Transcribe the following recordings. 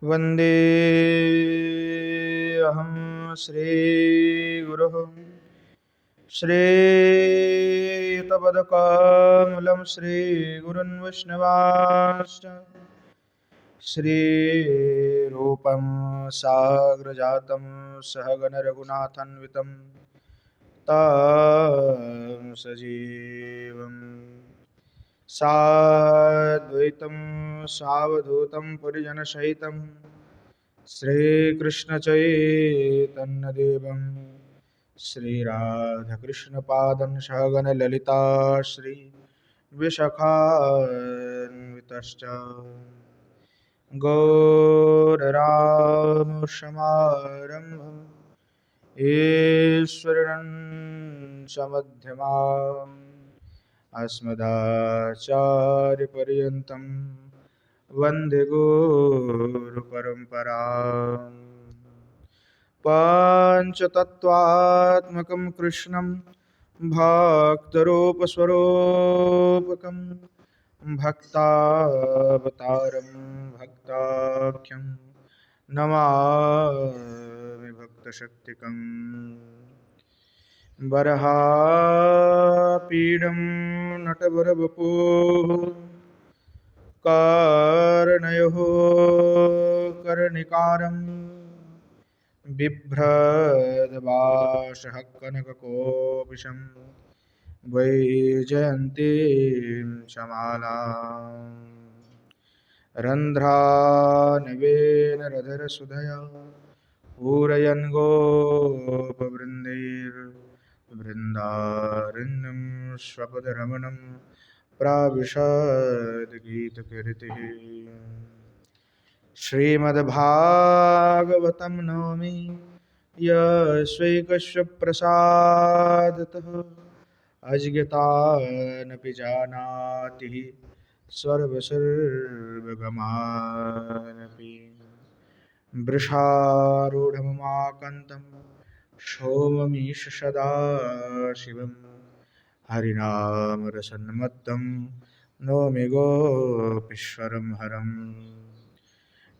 वन्दे अहं श्रीगुरुः श्रीयुतपदकमलं श्रीगुरुन् वैष्णवांश्च श्रीरूपं साग्रजातं सहगणरघुनाथान्वितं तं सजीवम् साद्वैतं सावधूतं परिजनसहितं श्रीकृष्णचैतन्यदेवं श्रीराधाकृष्णपादं सहगणललिता श्रीविशाखान्वितश्च गौररामसमारम्भम् ईश्वरन् अस्मदाचार्यपर्यन्तं वन्दे गुरुपरम्पराम् पञ्चतत्त्वात्मकं कृष्णं भक्तरूपस्वरूपकं भक्तावतारं भक्ताख्यं नमामि भक्तशक्तिकम् वरहापीडं नटवरवपुः कर्णयोः कर्णिकारं बिभ्रद्भाषः कनककोपिशं वैजयन्तीं शमालां रन्ध्रानवेन रधरसुधया पूरयन् गोपवृन्दैर्वृन्दारण्यं स्वपदरमणं प्राविशद्गीतकीर्तिः श्रीमद्भागवतं नौमि यस्वैकस्य प्रसादतः अज्ञातानपि जानाति सर्वसर्वगमानपि वृषारूढमुमाकन्तं सोममीश सदा शिवं हरिनामरसन्मत्तं नौमि गोपीश्वरं हरं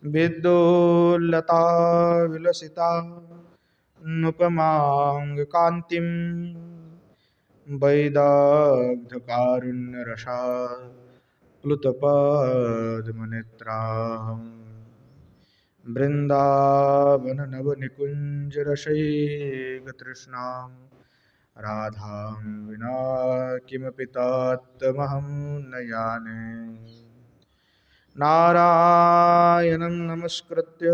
विद्युल्लता विलसिता नुपमाङ्गकान्तिं वैदग्ध्यकारुण्यरसा प्लुतपद्मनेत्रां बृन्दावननवनिकुञ्जरसैकतृष्णां राधां विना किमपि तत्त्वमहं न जाने नारायणं नमस्कृत्य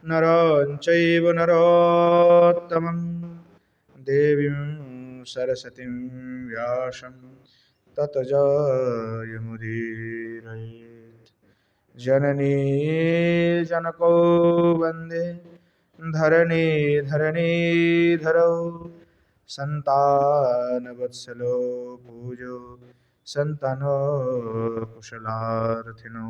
नरं चैव नरोत्तमं देवीं सरस्वतीं व्यासं ततो जयमुदीरयेत् जननी जनको वन्दे धरणीधरो सन्तानवत्सलो पूजो सन्तनो कुशलार्थिनो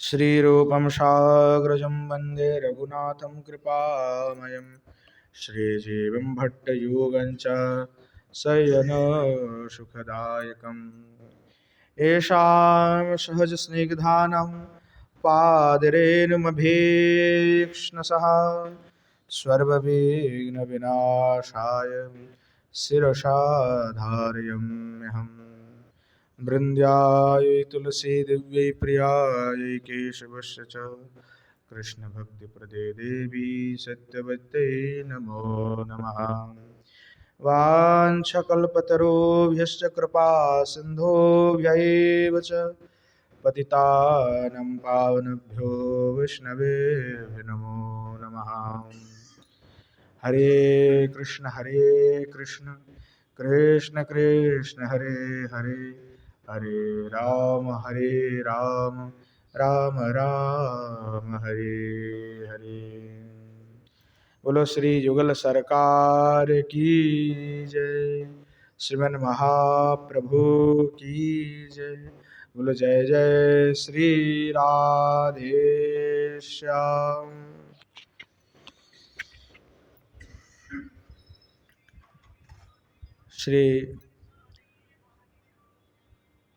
श्रीरूपं साग्रजं वन्दे रघुनाथं कृपामयं श्रीजीवं भट्टयोगञ्च शयनसुखदायकम् येषां सहजस्निग्धानां पादरेणुमभीक्ष्णसः सर्वविघ्नविनाशाय शिरसा धारयाम्यहम् बृन्द्याय तुलसीदिव्यै प्रियायै केशवस्य च कृष्णभक्तिप्रदे देवी सत्यवत्यै नमो नमः वाञ्छकल्पतरुभ्यश्च कृपा सिन्धुभ्यैव च पतितानं पावनेभ्यो वैष्णवेभ्यो नमो नमः हरे कृष्ण कृष्ण कृष्ण हरे हरे हरे राम राम राम हरे हरे। बोलो श्री युगल सरकार की जय, श्रीमन महाप्रभु की जय। बोलो जय जय श्री राधे श्याम। श्री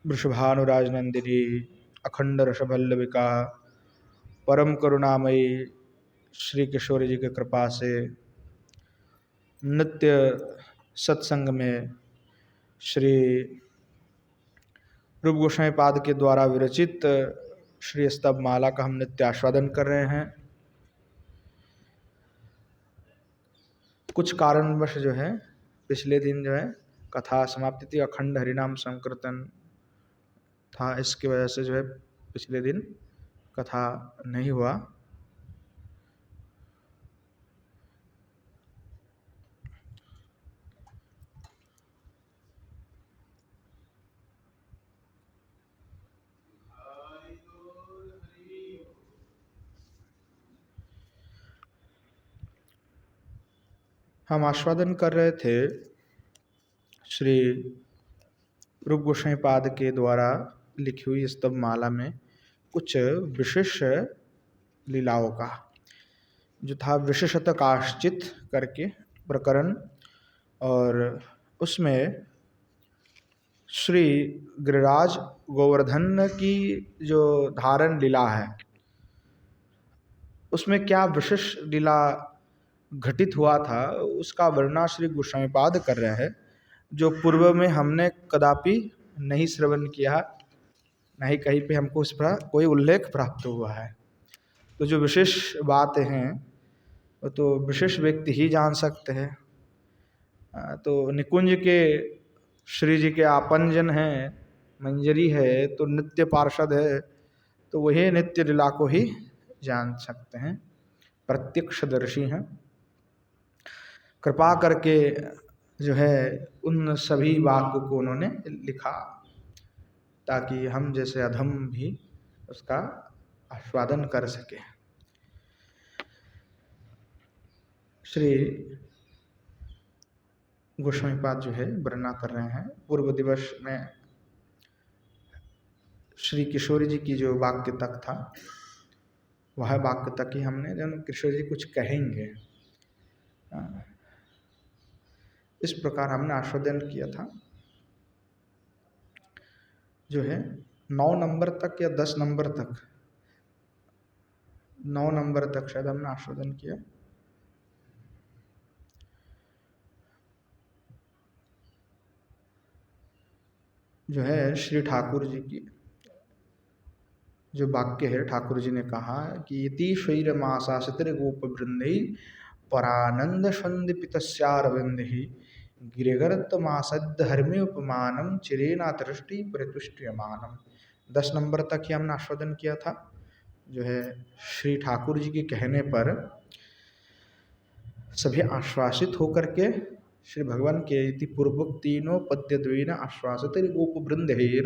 वृषभानुराज नंदिनी अखंड रसवल्लभिका परम करुणामयी श्री किशोर जी की कृपा से नित्य सत्संग में श्री रूप गोस्वामी पाद के द्वारा विरचित श्री स्तव माला का हम नित्य आस्वादन कर रहे हैं। कुछ कारणवश जो है पिछले दिन जो है कथा समाप्ति थी, अखंड हरिनाम संकीर्तन था, इसकी वजह से जो है पिछले दिन कथा नहीं हुआ। हम आस्वादन कर रहे थे श्री रूप गोस्वामी पाद के द्वारा लिखी हुई स्तव माला में कुछ विशेष लीलाओं का, जो था विशेषतः काश्चित करके प्रकरण, और उसमें श्री गिरिराज गोवर्धन की जो धारण लीला है उसमें क्या विशेष लीला घटित हुआ था उसका वर्णना श्री गोस्वामी पाद कर रहे हैं, जो पूर्व में हमने कदापि नहीं श्रवण किया, नहीं कहीं पे हमको उस पर कोई उल्लेख प्राप्त हुआ है। तो जो विशेष बातें हैं वो तो विशेष व्यक्ति ही जान सकते हैं। तो निकुंज के श्री जी के आपनजन हैं, मंजरी है तो नित्य पार्षद है, तो वही नित्य लीला को ही जान सकते हैं, प्रत्यक्षदर्शी हैं। कृपा करके जो है उन सभी वाक्यों को उन्होंने लिखा ताकि हम जैसे अधम भी उसका आस्वादन कर सके। श्री गोस्वामी पाद जो है वर्णना कर रहे हैं, पूर्व दिवस में श्री किशोर जी की जो वाक्य तक था वह वाक्य तक ही हमने, जब किशोर जी कुछ कहेंगे इस प्रकार हमने आस्वादन किया था। जो है 9 नंबर तक या 10 नंबर तक, 9 नंबर तक शायद हमने आस्वादन किया। जो है श्री ठाकुर जी की जो वाक्य है, ठाकुर जी ने कहा कि इति शैर मासासितर गोप वृंदे परानंद संदीपितस्यारविंदहि गिरिगर्त मासद्ध हर्म्य उपमानम चिरेना दृष्टि परितुष्ट्यमानम। 10 नंबर तक ही हमने आस्वादन किया था। जो है श्री ठाकुर जी के कहने पर सभी आश्वासित होकर के श्री भगवान के इति पूर्वक तीनों पद्य द्वेन आश्वासित गोप वृंदेर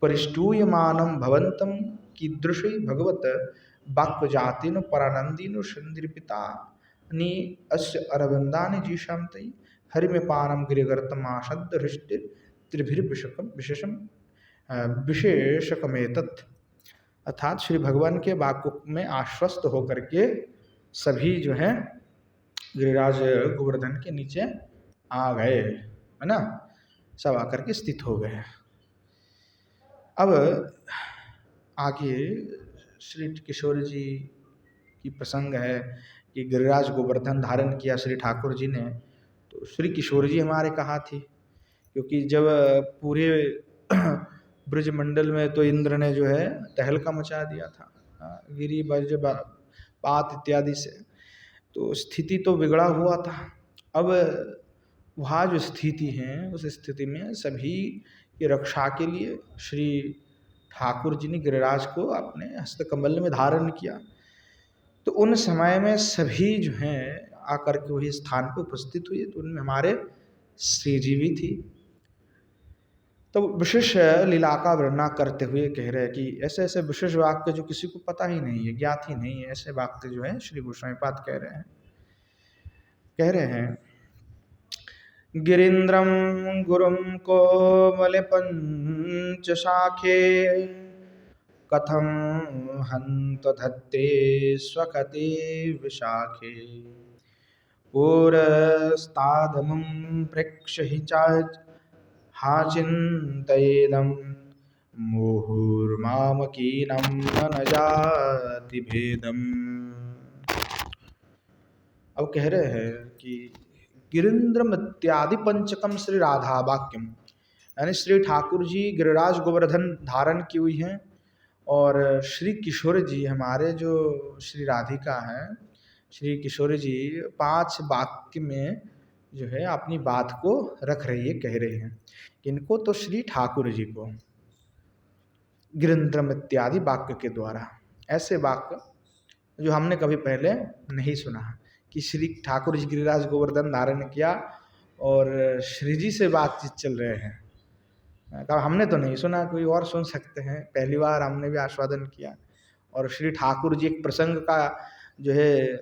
परिष्टूयमानम भवंतम कीदृशी भगवत वाक्य जातिन परानंदीन संदीपितानि अस्य अरविंदानि जीशाम तई हरिमेपानम गिरिगर्तमाशद्ध हृष्टि त्रिभिर्विशकम विशेषम विशेषकमेतत्। अर्थात श्री भगवान के वाक्य में आश्वस्त होकर के सभी जो है गिरिराज गोवर्धन के नीचे आ गए, है ना, सब आकर के स्थित हो गए। अब आगे श्री किशोर जी की प्रसंग है कि गिरिराज गोवर्धन धारण किया श्री ठाकुर जी ने, तो श्री किशोर जी हमारे कहाँ थी, क्योंकि जब पूरे ब्रजमंडल में तो इंद्र ने जो है तहलका मचा दिया था गिरी वज्रपात इत्यादि से, तो स्थिति तो बिगड़ा हुआ था। अब वहाँ जो स्थिति है उस स्थिति में सभी की रक्षा के लिए श्री ठाकुर जी ने गिरिराज को अपने हस्तकमल में धारण किया। तो उन समय में सभी जो हैं आकर के वही स्थान पर उपस्थित हुए, तो उनमें हमारे श्री जी भी थी। तो विशेष लीला का वर्णना करते हुए कह रहे हैं कि ऐसे ऐसे विशेष वाक्य जो किसी को पता ही नहीं है, ज्ञात ही नहीं है, ऐसे वाक्य जो है श्री गोस्वामी पाद कह रहे हैं गिरीन्द्रम गुरुम कोमल पंच शाखे कथम हंत धत्ते स्वकते विशाखे पुरस्तादमं प्रेक्ष्य हि हाचिन्तयेदं मुहुर्मामकीनं न जाति भेदम। अब कह रहे हैं कि गिरिंद्रम इत्यादि पंचकम श्री राधा वाक्यम, यानी श्री ठाकुर जी गिरिराज गोवर्धन धारण की हुई हैं और श्री किशोर जी हमारे जो श्री राधिका हैं, श्री किशोर जी 5 वाक्य में जो है अपनी बात को रख रही है, कह रही हैं। इनको तो श्री ठाकुर जी को गिरिंद्रम इत्यादि वाक्य के द्वारा, ऐसे वाक्य जो हमने कभी पहले नहीं सुना कि श्री ठाकुर जी गिरिराज गोवर्धन धारण किया और श्री जी से बातचीत चल रहे हैं। कहा हमने तो नहीं सुना, कोई और सुन सकते हैं, पहली बार हमने भी आस्वादन किया। और श्री ठाकुर जी एक प्रसंग का जो है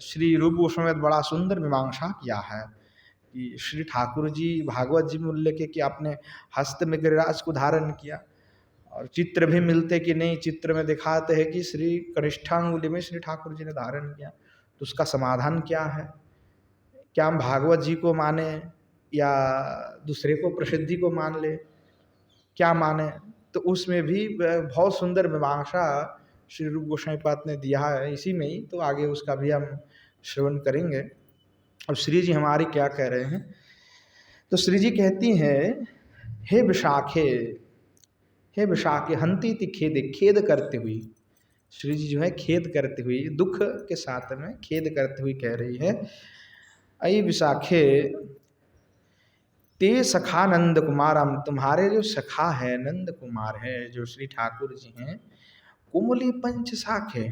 श्री रूप गोस्वामी में बड़ा सुंदर मीमांसा किया है कि श्री ठाकुर जी भागवत जी में उल्लेख है कि आपने हस्त में गिरिराज को धारण किया, और चित्र भी मिलते कि नहीं, चित्र में दिखाते हैं कि श्री कनिष्ठांगुली में श्री ठाकुर जी ने धारण किया। तो उसका समाधान क्या है? क्या हम भागवत जी को माने या दूसरे को प्रसिद्धि को मान ले, क्या माने? तो उसमें भी बहुत सुंदर मीमांसा श्री रूप गोस्वामी पाद ने दिया है इसी में ही, तो आगे उसका भी हम श्रवण करेंगे। अब श्री जी हमारी क्या कह रहे हैं? तो श्री जी कहती हैं, हे विशाखे, हे विशाखे हंती थी खेद, खेद करते हुई। श्री जी जो है खेद करते हुई, दुख के साथ में खेद करते हुई कह रही है, अई विशाखे ते सखा नंद कुमार, हम तुम्हारे जो सखा है नंद कुमार है, जो श्री ठाकुर जी हैं, कोमली पंच साखे,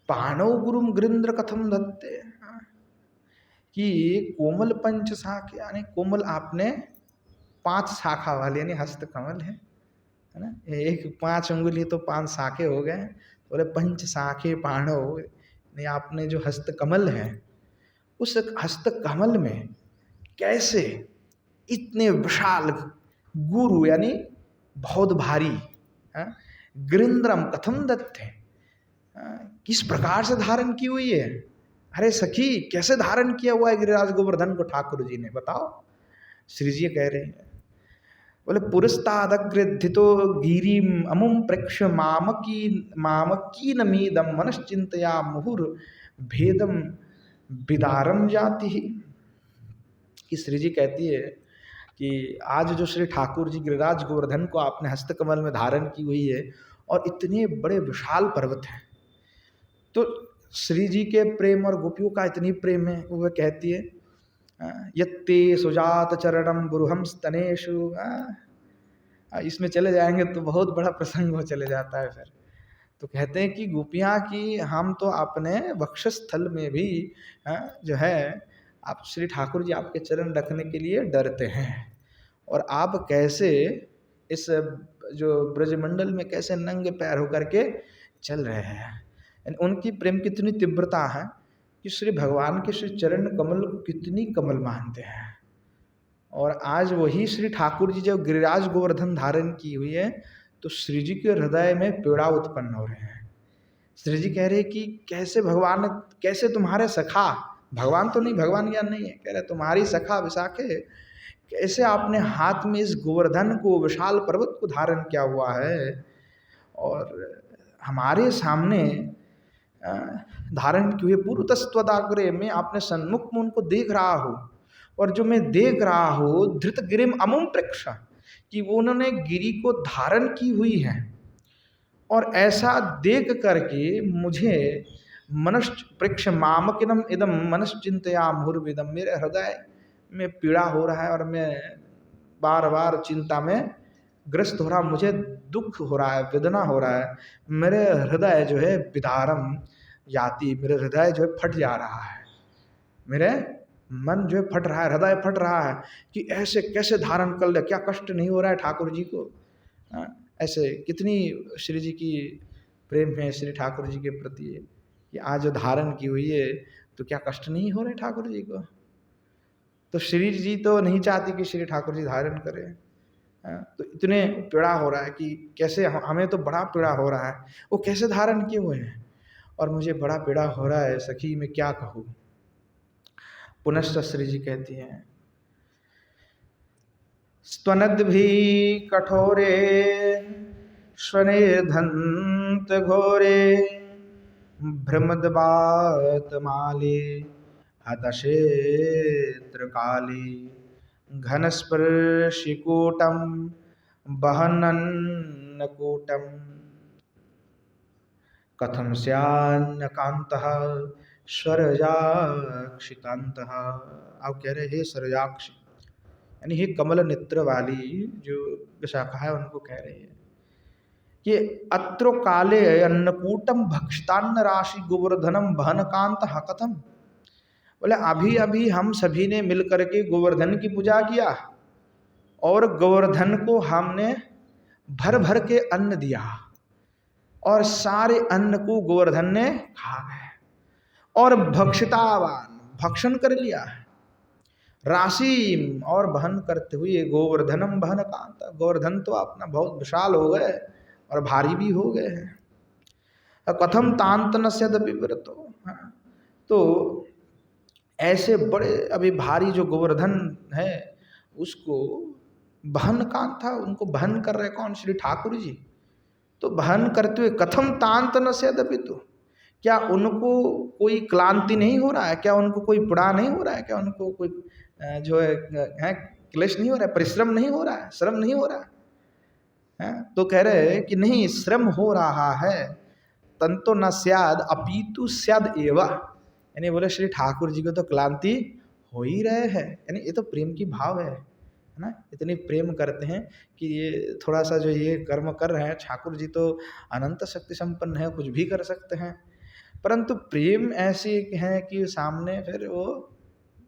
पाणव गुरुम गिरिंद्र कथम दत्ते, कि कोमल पंच शाख यानी कोमल आपने 5 शाखा वाले यानी हस्त कमल है ना, एक 5 उंगली तो 5 शाखे हो गए, बोले पंच शाखे पाणव, नहीं आपने जो हस्त कमल है, उस हस्त कमल में कैसे इतने विशाल गुरु यानी बहुत भारी गिरिंद्रम कथम दत्ते, किस प्रकार से धारण की हुई है? अरे सखी कैसे धारण किया हुआ है गिरिराज गोवर्धन को ठाकुर जी ने, बताओ। श्री जी कह रहे हैं, बोले पुरस्तादग्रथितो गिरिम अमुम प्रेक्ष मामकी नमीदम मनश्चिंतया मुहुर भेदम विदारम जाति ही। कि श्री जी कहती है कि आज जो श्री ठाकुर जी गिरिराज गोवर्धन को आपने हस्तकमल में धारण की हुई है और इतने बड़े विशाल पर्वत हैं, तो श्री जी के प्रेम और गोपियों का इतनी प्रेम है, वो कहती है यत्ते सुजात चरणम बुरुहम स्तनेशु, इसमें चले जाएंगे तो बहुत बड़ा प्रसंग हो चले जाता है फिर। तो कहते हैं कि गोपियाँ की हम तो अपने वक्षस्थल में भी जो है आप श्री ठाकुर जी आपके चरण रखने के लिए डरते हैं, और आप कैसे इस जो ब्रजमंडल में कैसे नंगे पैर होकर के चल रहे हैं। उनकी प्रेम कितनी तीव्रता है कि श्री भगवान के श्री चरण कमल को कितनी कमल मानते हैं। और आज वही श्री ठाकुर जी जब गिरिराज गोवर्धन धारण की हुई है, तो श्री जी के हृदय में पीड़ा उत्पन्न हो रहे हैं। श्री जी कह रहे हैं कि कैसे भगवान, कैसे तुम्हारे सखा, भगवान तो नहीं, भगवान ज्ञान नहीं है, कह रहे तुम्हारी सखा विशाखे कैसे आपने हाथ में इस गोवर्धन को, विशाल पर्वत को धारण किया हुआ है, और हमारे सामने धारण किए हुए पूर्व तस्त्वदाग्रे में आपने सन्मुख में उनको देख रहा हो, और जो मैं देख रहा हूँ धृत गिरिम अमुम प्रेक्षा, कि वो उन्होंने गिरी को धारण की हुई है, और ऐसा देख करके मुझे मनुष्य प्रेक्ष मामकिनम इदम मनश्चिंतया मुहुर्विदम, मेरे हृदय में पीड़ा हो रहा है और मैं बार बार चिंता में ग्रस्त हो रहा, मुझे दुख हो रहा है, वेदना हो रहा है, मेरे हृदय जो है विदारम जाति, मेरे हृदय जो है फट जा रहा है, मेरे मन जो है फट रहा है, हृदय फट रहा है कि ऐसे कैसे धारण कर ले, क्या कष्ट नहीं हो रहा है ठाकुर जी को। ऐसे कितनी श्री जी की प्रेम है श्री ठाकुर जी के प्रति कि आज धारण की हुई है, तो क्या कष्ट नहीं हो रहे ठाकुर जी को। तो श्री जी तो नहीं चाहती कि श्री ठाकुर जी धारण करें, तो इतने पीड़ा हो रहा है कि कैसे, हमें तो बड़ा पीड़ा हो रहा है, वो कैसे धारण किए हुए हैं, और मुझे बड़ा पीड़ा हो रहा है सखी, मैं क्या कहूँ। पुनश्च श्री जी कहती हैं, स्तनद्भि कठोरे स्वनिर्धन्त घोरे भ्रमद्वातमाले हतक्षेत्र काले घनस्पर्शिकूटं वहनन्नकूटम् कथम स्यान्न कांतः स्वरजाक्षिकांतः। आप कह रहे हे स्वरजाक्ष, यानी हे कमल नेत्र वाली जो विशाखा है उनको कह रही है कि अत्रो काले अन्नकूटम भक्षितान्न राशि गोवर्धनम बहन कांत कथम। बोले अभी अभी हम सभी ने मिल करके गोवर्धन की पूजा किया और गोवर्धन को हमने भर भर के अन्न दिया और सारे अन्न को गोवर्धन ने खा गए और भक्षितावान भक्षण कर लिया है राशि और बहन करते हुए गोवर्धनम बहन कांत। गोवर्धन तो अपना बहुत विशाल हो गए और भारी भी हो गए हैं। कथम तांत न स्यदपि विरतो। तो ऐसे बड़े अभी भारी जो गोवर्धन है उसको बहन कांत था, उनको बहन कर रहे कौन? श्री ठाकुर जी। तो बहन करते हुए कथम तांत न स्यदपि, तो क्या उनको कोई क्लांति नहीं हो रहा है? क्या उनको कोई पीड़ा नहीं हो रहा है? क्या उनको कोई जो है क्लेश नहीं हो रहा है? परिश्रम नहीं हो रहा है? श्रम नहीं हो रहा है? तो कह रहे हैं कि नहीं, श्रम हो रहा है, तंतो न स्याद अपितु स्याद एवा। यानी बोले श्री ठाकुर जी को तो क्लांति हो ही रहे हैं। यानी ये तो प्रेम की भाव है ना, इतनी प्रेम करते हैं कि ये थोड़ा सा जो ये कर्म कर रहे हैं, ठाकुर जी तो अनंत शक्ति संपन्न है, कुछ भी कर सकते हैं, परंतु प्रेम ऐसी है कि सामने फिर वो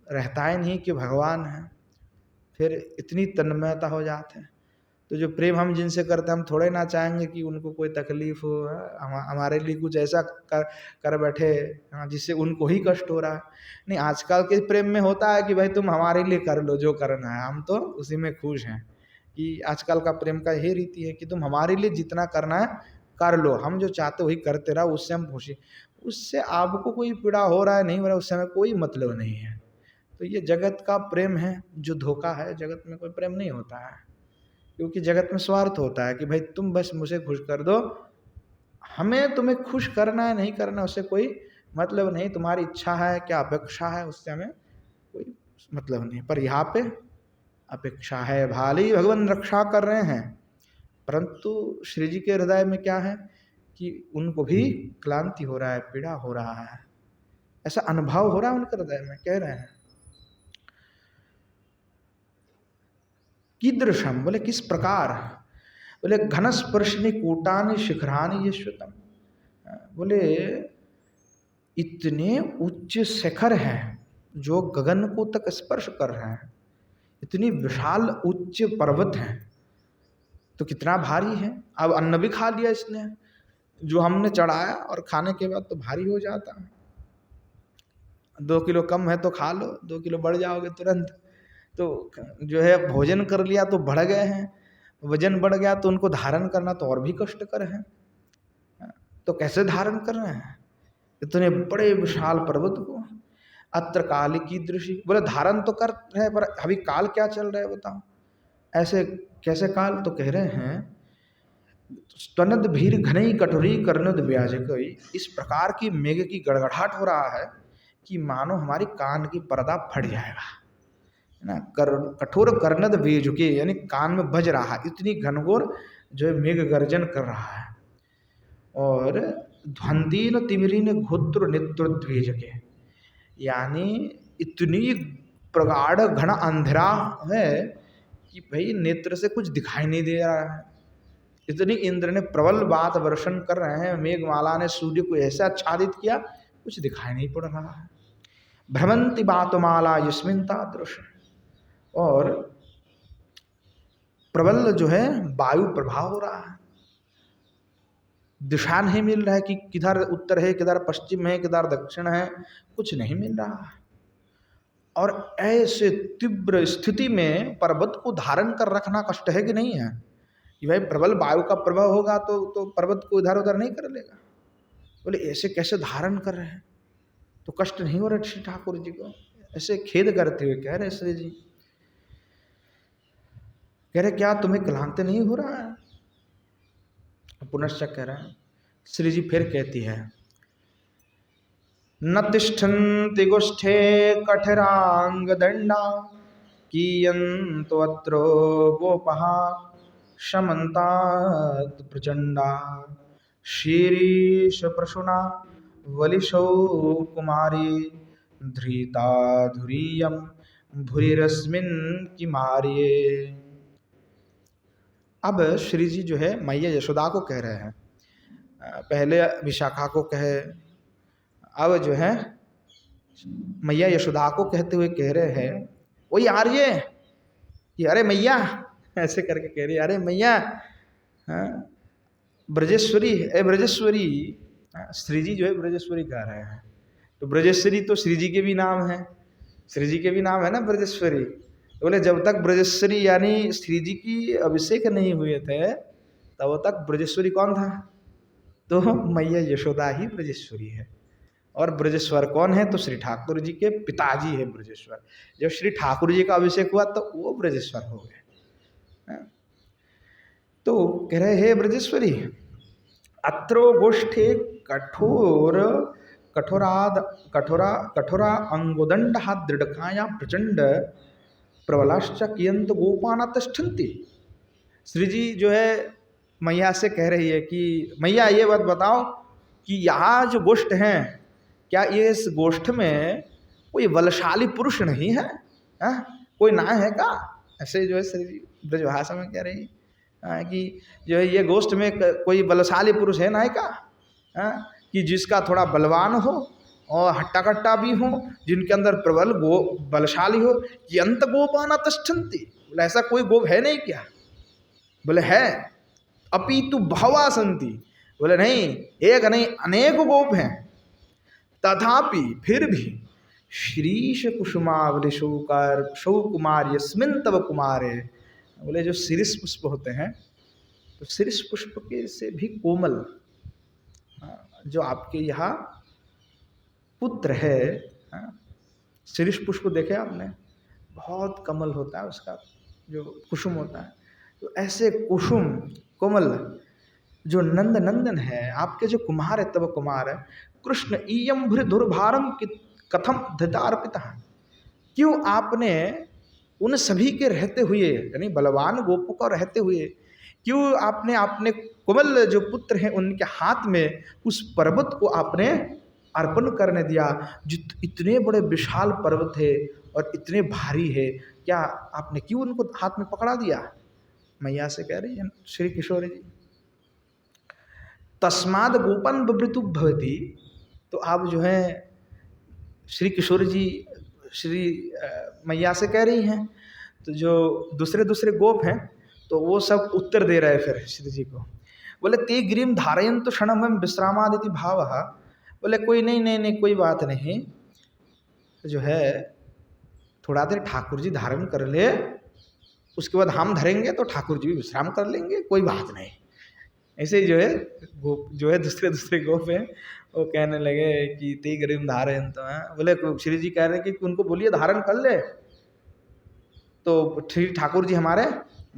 रहता ही नहीं कि भगवान है, फिर इतनी तन्मयता हो जाते हैं। तो जो प्रेम हम जिनसे करते हैं, हम थोड़े ना चाहेंगे कि उनको कोई तकलीफ हो, हमारे लिए कुछ ऐसा कर बैठे जिससे उनको ही कष्ट हो रहा है। नहीं, आजकल के प्रेम में होता है कि भाई तुम हमारे लिए कर लो जो करना है, हम तो उसी में खुश हैं। कि आजकल का प्रेम का यही रीति है कि तुम हमारे लिए जितना करना है कर लो, हम जो चाहते वही करते रहो, उससे हम खुशी। उससे आपको कोई पीड़ा हो रहा है नहीं हो रहा है, उससे हमें कोई मतलब नहीं है। तो ये जगत का प्रेम है जो धोखा है। जगत में कोई प्रेम नहीं होता है, क्योंकि जगत में स्वार्थ होता है कि भाई तुम बस मुझे खुश कर दो, हमें तुम्हें खुश करना है नहीं करना उससे कोई मतलब नहीं, तुम्हारी इच्छा है क्या अपेक्षा है उससे हमें कोई मतलब नहीं। पर यहाँ पे अपेक्षा है, भाली भगवान रक्षा कर रहे हैं, परंतु श्री जी के हृदय में क्या है कि उनको भी क्लांति हो रहा है, पीड़ा हो रहा है, ऐसा अनुभव हो रहा है उनके हृदय में। कह रहे हैं कीदृशम, बोले किस प्रकार? बोले घनस्पर्शनी कूटानि शिखरानि ये श्रुतम। बोले इतने उच्च शिखर हैं जो गगन को तक स्पर्श कर रहे हैं, इतनी विशाल उच्च पर्वत हैं, तो कितना भारी है। अब अन्न भी खा लिया इसने जो हमने चढ़ाया, और खाने के बाद तो भारी हो जाता है। 2 किलो कम है तो खा लो, 2 किलो बढ़ जाओगे तुरंत। तो जो है भोजन कर लिया तो बढ़ गए हैं, वजन बढ़ गया तो उनको धारण करना तो और भी कष्टकर है। तो कैसे धारण कर रहे हैं इतने बड़े विशाल पर्वत को? अत्र काल की दृष्टि, बोले धारण तो कर रहे पर अभी काल क्या चल रहा है बताओ, ऐसे कैसे काल? तो कह रहे हैं स्तनद भीर घनई कटोरी कर्णद ब्याज कोई, इस प्रकार की मेघ की गड़गड़ाहट हो रहा है कि मानो हमारी कान की पर्दा फट जाएगा, है ना। कठोर कर्णद वेजुके, यानी कान में बज रहा है, इतनी घनघोर जो है मेघ गर्जन कर रहा है। और ध्वंदीन तिमिरीन घोत्र नेत्र द्वेजके, यानी इतनी प्रगाढ़ घना अंधेरा है कि भाई नेत्र से कुछ दिखाई नहीं दे रहा है। इतनी इंद्र ने प्रबल बात वर्षण कर रहे हैं, मेघमाला ने सूर्य को ऐसा आच्छादित किया कुछ दिखाई नहीं पड़ रहा है। भ्रमंती बातमाला यस्मिनता दृश्य, और प्रबल जो है वायु प्रभाव हो रहा है, दिशा नहीं मिल रहा है कि किधर उत्तर है, किधर पश्चिम है, किधर दक्षिण है, कुछ नहीं मिल रहा है। और ऐसे तीव्र स्थिति में पर्वत को धारण कर रखना कष्ट है कि नहीं है? कि भाई प्रबल वायु का प्रभाव होगा तो पर्वत को इधर उधर नहीं कर लेगा। बोले ऐसे कैसे धारण कर रहे हैं? तो कष्ट नहीं हो रहा श्री ठाकुर जी को? ऐसे खेद करते हुए कह रहे श्री जी। कह रहे क्या तुम्हें क्लांत नहीं हो रहा है? पुनश्च कह रहे हैं, श्री जी फिर कहती है, न तिष्ठन्ति गोष्ठे कठिरांग दंडा कीयन्तो अत्रो गोपः शमन्तात् प्रचंडा शीरीष प्रशुना वलिशौ कुमारी धृता धुरीयम भूरिरस्मिन् किमार्ये। अब श्री जी जो है मैया यशोदा को कह रहे हैं, पहले विशाखा को कहे, अब जो है मैया यशोदा को कहते हुए कह रहे हैं, वही आर्य कि अरे मैया, ऐसे करके कह रही है, अरे मैया, ब्रजेश्वरी, ए ब्रजेश्वरी। श्री जी जो है ब्रजेश्वरी कह रहे हैं, तो ब्रजेश्वरी तो श्री जी के भी नाम है, श्री जी के भी नाम है ना ब्रजेश्वरी। तो बोले जब तक ब्रजेश्वरी यानी श्री जी की अभिषेक नहीं हुए थे तब तक ब्रजेश्वरी कौन था? तो मैया यशोदा ही ब्रजेश्वरी है। और ब्रजेश्वर कौन है? तो श्री ठाकुर जी के पिताजी है ब्रजेश्वर। जब श्री ठाकुर जी का अभिषेक हुआ तो वो ब्रजेश्वर हो गए। तो कह रहे हे ब्रजेश्वरी, अत्रो गोष्ठे कठोर कठोराद कठोरा कठोरा अंगोदंड दृढ़काया प्रचंड प्रबलाश्च कियंत गोपाना तिष्ठन्ति। श्री जी जो है मैया से कह रही है कि मैया ये बात बताओ कि यहाँ जो गोष्ठ हैं, क्या ये इस गोष्ठ में कोई बलशाली पुरुष नहीं है? कोई ना है का? ऐसे जो है श्री जी ब्रजभाषा में कह रही है कि जो है ये गोष्ठ में कोई बलशाली पुरुष है ना है का? कि जिसका थोड़ा बलवान हो और हट्टा कट्टा भी हो, जिनके अंदर प्रबल बलशाली हो। कि अंत गोपाना तिष्ठन्ति, बोले ऐसा कोई गोप है नहीं क्या? बोले है, अपितु बहवा संति, बोले नहीं एक नहीं अनेक गोप हैं, तथापि फिर भी श्रीश कुसुमावली शौ कुमार यस्मिन तव कुमारे, बोले जो शिरीष पुष्प होते हैं तो शिरीष पुष्प के से भी कोमल जो आपके यहाँ पुत्र है, शिरीष पुष्प देखे आपने, बहुत कमल होता है उसका जो कुसुम होता है, तो ऐसे कुसुम कोमल जो नंद नंदन है, आपके जो कुमार है तब कुमार है, कृष्ण इयम भृ दुर्भारम कथम धृतार्पिता, क्यों आपने उन सभी के रहते हुए यानी बलवान गोपों का रहते हुए क्यों आपने अपने कोमल जो पुत्र हैं उनके हाथ में उस पर्वत को आपने अर्पण करने दिया, जो इतने बड़े विशाल पर्वत है और इतने भारी है, क्या आपने क्यों उनको हाथ में पकड़ा दिया? मैया से कह रही है श्री किशोरी जी, तस्माद गोपन बभृतु भवती। तो आप जो है श्री किशोर जी श्री मैया से कह रही हैं, तो जो दूसरे दूसरे गोप हैं तो वो सब उत्तर दे रहे हैं फिर श्री जी को। बोले ते गिरिम धारयन तो क्षणम विश्रामादिति भाव, बोले कोई नहीं नहीं नहीं कोई बात नहीं, जो है थोड़ा देर ठाकुर जी धारण कर ले, उसके बाद हम धरेंगे तो ठाकुर जी भी विश्राम कर लेंगे, कोई बात नहीं। ऐसे ही जो है गोप जो है दूसरे दूसरे गोप हैं वो कहने लगे कि ते गिरिम धारयन तो है, बोले श्री जी कह रहे हैं कि उनको बोलिए धारण कर ले, तो श्री ठाकुर जी हमारे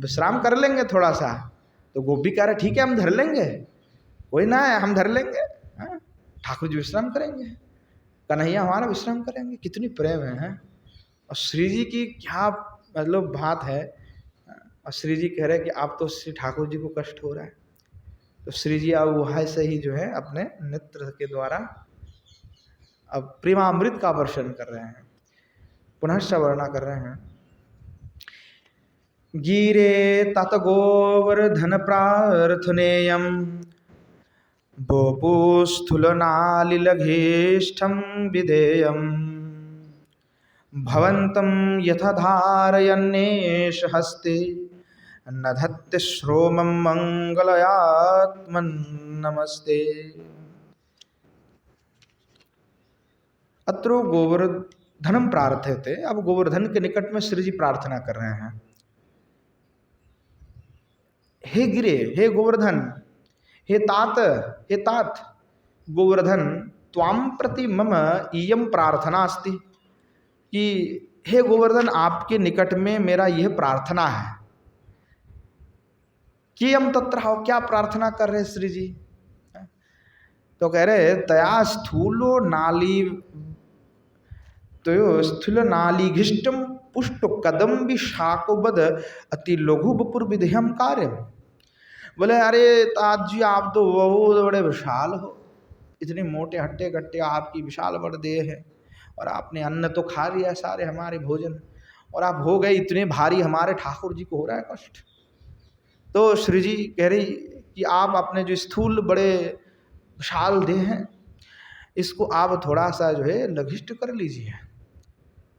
विश्राम कर लेंगे थोड़ा सा। तो गोप भी कह रहे ठीक है हम धर लेंगे, कोई ना है हम धर लेंगे, ठाकुर जी विश्राम करेंगे, कन्हैया हमारा विश्राम करेंगे। कितनी प्रेम है, और श्री जी की क्या मतलब बात है। और श्री जी कह रहे हैं कि आप तो श्री ठाकुर जी को कष्ट हो रहा है, तो श्री जी अब वहाँ से ही जो है अपने नेत्र के द्वारा अब प्रेमामृत का वर्षण कर रहे हैं, पुनश्च वर्णना कर रहे हैं। गिरे तत गोवर्धन प्रार्थनेयम बोपुस्थुलनालिलघेष्ठं विधेयम् भवन्तं यथा धारयन्नेष हस्ते न धत्ते श्रोमं मंगलयात्मन् नमस्ते। अत्रो गोवर्धनम प्रार्थयते, अब गोवर्धन के निकट में श्री जी प्रार्थना कर रहे हैं। हे गिरे, हे गोवर्धन, हे तात गोवर्धन, त्वाम प्रति मम इयम प्रार्थना अस्ति, कि हे गोवर्धन आपके निकट में मेरा यह प्रार्थना है कियम तत्र हो, क्या प्रार्थना कर रहे श्री जी? तो कह रहे तया स्थूलो नाली, तो स्थूल नालीघिष्टम पुष्ट कदम शाकोबद अति लघु बपुर विधेयम कार्य। बोले अरे ताज जी आप तो बहुत बड़े विशाल हो, इतने मोटे हट्टे कट्टे, आपकी विशाल बड़ देह है, और आपने अन्न तो खा लिया सारे हमारे भोजन, और आप हो गए इतने भारी, हमारे ठाकुर जी को हो रहा है कष्ट। तो श्री जी कह रही कि आप अपने जो स्थूल बड़े विशाल देह हैं, इसको आप थोड़ा सा जो है लघिष्ठ कर लीजिए।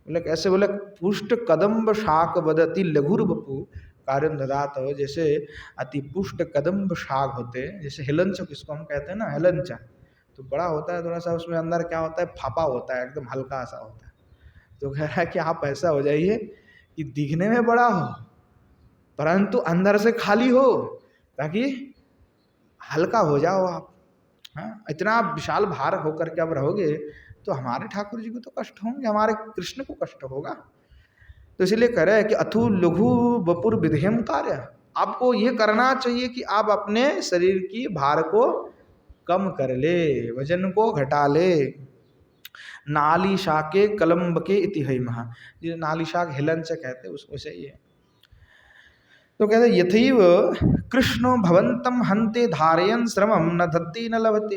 बोले कैसे? बोले पुष्ट कदम्ब शाक बदति लघुर बपु कार्य ददात हो। जैसे अति पुष्ट कदम्ब शाक होते हैं, जैसे हिलंच किसको हम कहते हैं ना, हिलंचा तो बड़ा होता है थोड़ा सा, उसमें अंदर क्या होता है, फापा होता है, एकदम हल्का सा होता है। तो कह रहा है कि आप ऐसा हो जाइए कि दिखने में बड़ा हो परंतु अंदर से खाली हो, ताकि हल्का हो जाओ आप। हाँ, इतना आप विशाल भार होकर के अब रहोगे तो हमारे ठाकुर जी को तो कष्ट होंगे, हमारे कृष्ण को कष्ट होगा। तो इसलिए कह रहे हैं कि अथु लघु बपुर विधेयम कार्य, आपको ये करना चाहिए कि आप अपने शरीर की भार को कम कर ले, वजन को घटा ले। नाली शाके कलम्ब के इति महा, ये नाली शाक हिलन से कहते हैं उसको, से ये। तो कहते यथैव कृष्णो भवंतम हंते धारयन श्रमम न धत्ती न लभते।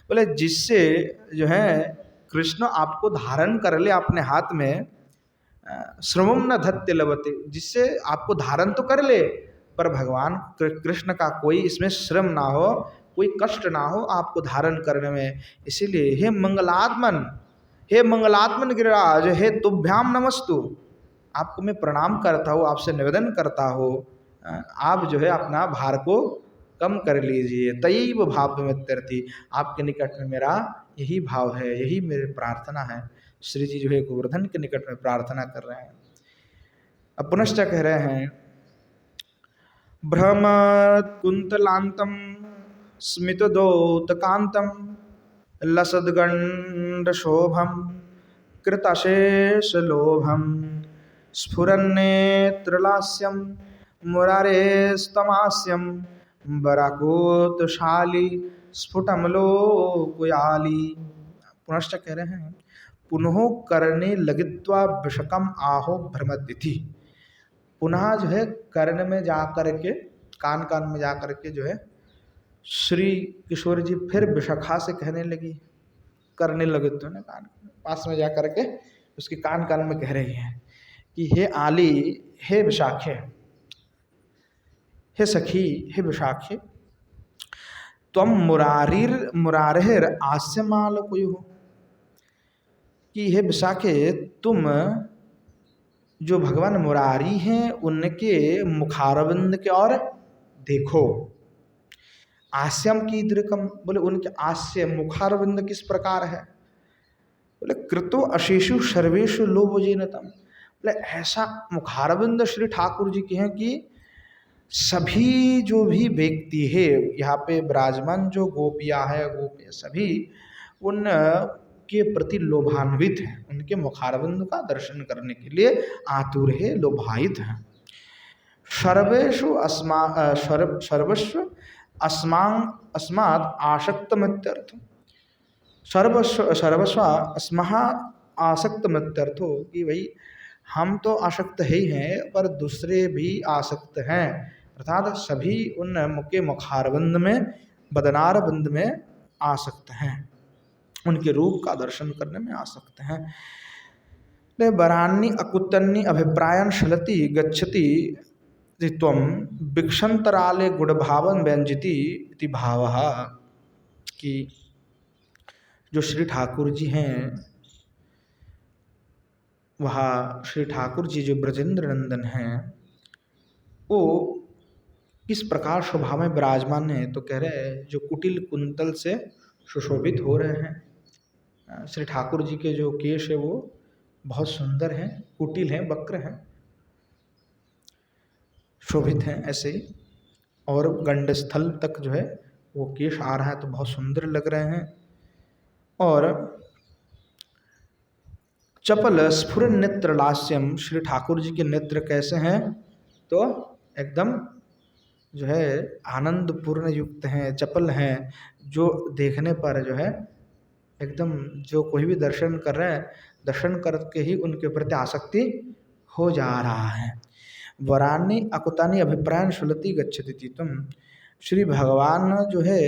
बोले जिससे जो है कृष्ण आपको धारण कर ले अपने हाथ में, श्रमम न धत्ते लभते, जिससे आपको धारण तो कर ले पर भगवान कृष्ण का कोई इसमें श्रम ना हो, कोई कष्ट ना हो आपको धारण करने में। इसीलिए हे मंगलात्मन, हे मंगलात्मन गिरिराज, हे तुभ्याम नमस्तु, आपको मैं प्रणाम करता हूँ, आपसे निवेदन करता हूँ, आप जो है अपना भार को कम कर लीजिए। तयैव भाव में त्यर्थी, आपके निकट में मेरा यही भाव है, यही मेरी प्रार्थना है। श्री जी जो है गोवर्धन के निकट में प्रार्थना कर रहे हैं। अब पुनश्च कह रहे हैं भ्रमत कुंतलांतम स्मितदोतकांतम लसदगंड शोभम कृताशेष लोभम स्फुरन्नेत्रलास्यम मुरारेस्तमास्यम बराकोतशाली स्फुटमलोकयाली। पुनश्च कह रहे हैं पुनः करने लगित्वा विषकम आहो भ्रमदिति। पुनः जो है कर्ण में जाकर के, कान कान में जाकर के जो है श्री किशोर जी फिर विशाखा से कहने लगी, करने लगे तो ना कान पास में जा करके उसके कान कान में कह रही है कि हे आली, हे विशाखे, हे सखी, हे विशाखे, त्वम मुरारेर आस्यमाल कोई हो, कि हे विशाखे तुम जो भगवान मुरारी हैं उनके मुखारविंद के और देखो। आस्यम की दृकम, बोले उनके आस्य मुखारविंद किस प्रकार है? बोले कृतो अशेषु सर्वेशु लोभोजेनतम, बोले ऐसा मुखारविंद श्री ठाकुर जी के हैं कि सभी जो भी व्यक्ति है यहाँ पे विराजमान, जो गोपियाँ है गोपियाँ सभी उन के प्रति लोभान्वित हैं, उनके मुखारविंद का दर्शन करने के लिए आतुर है, लोभायित हैं। सर्वेषु सर्वस्व अस्मात् आसक्तमित्यर्थ, सर्वस्व अस्महा आसक्तमित्यर्थो, कि भाई हम तो आसक्त ही हैं पर दूसरे भी आसक्त हैं, अर्थात सभी उन मुके मुखारविंद में, बदनार बिंद में आसक्त हैं, उनके रूप का दर्शन करने में आसक्त हैं। बरान्नी अकुतन्नी अभिप्रायन शलति गच्छति त्वं भिक्षंतराले गुणभावन व्यंजिति इति भावः, कि जो श्री ठाकुर जी हैं वह श्री ठाकुर जी जो ब्रजेंद्र नंदन हैं वो किस प्रकार स्वभाव में विराजमान है। तो कह रहे हैं जो कुटिल कुंतल से सुशोभित हो रहे हैं। श्री ठाकुर जी के जो केश है वो बहुत सुंदर हैं, कुटिल हैं, वक्र हैं, शोभित हैं ऐसे ही, और गंडस्थल तक जो है वो केश आ रहा है तो बहुत सुंदर लग रहे हैं। और चपल स्फुर नेत्र लास्यम, श्री ठाकुर जी के नेत्र कैसे हैं? तो एकदम जो है आनंद पूर्ण युक्त हैं, चपल हैं, जो देखने पर जो है एकदम जो कोई भी दर्शन कर रहा है, दर्शन करके ही उनके प्रति आसक्ति हो जा रहा है। वरानी अकुतानी अभिप्रायन शुलति गच्छति तीतुम। श्री भगवान जो है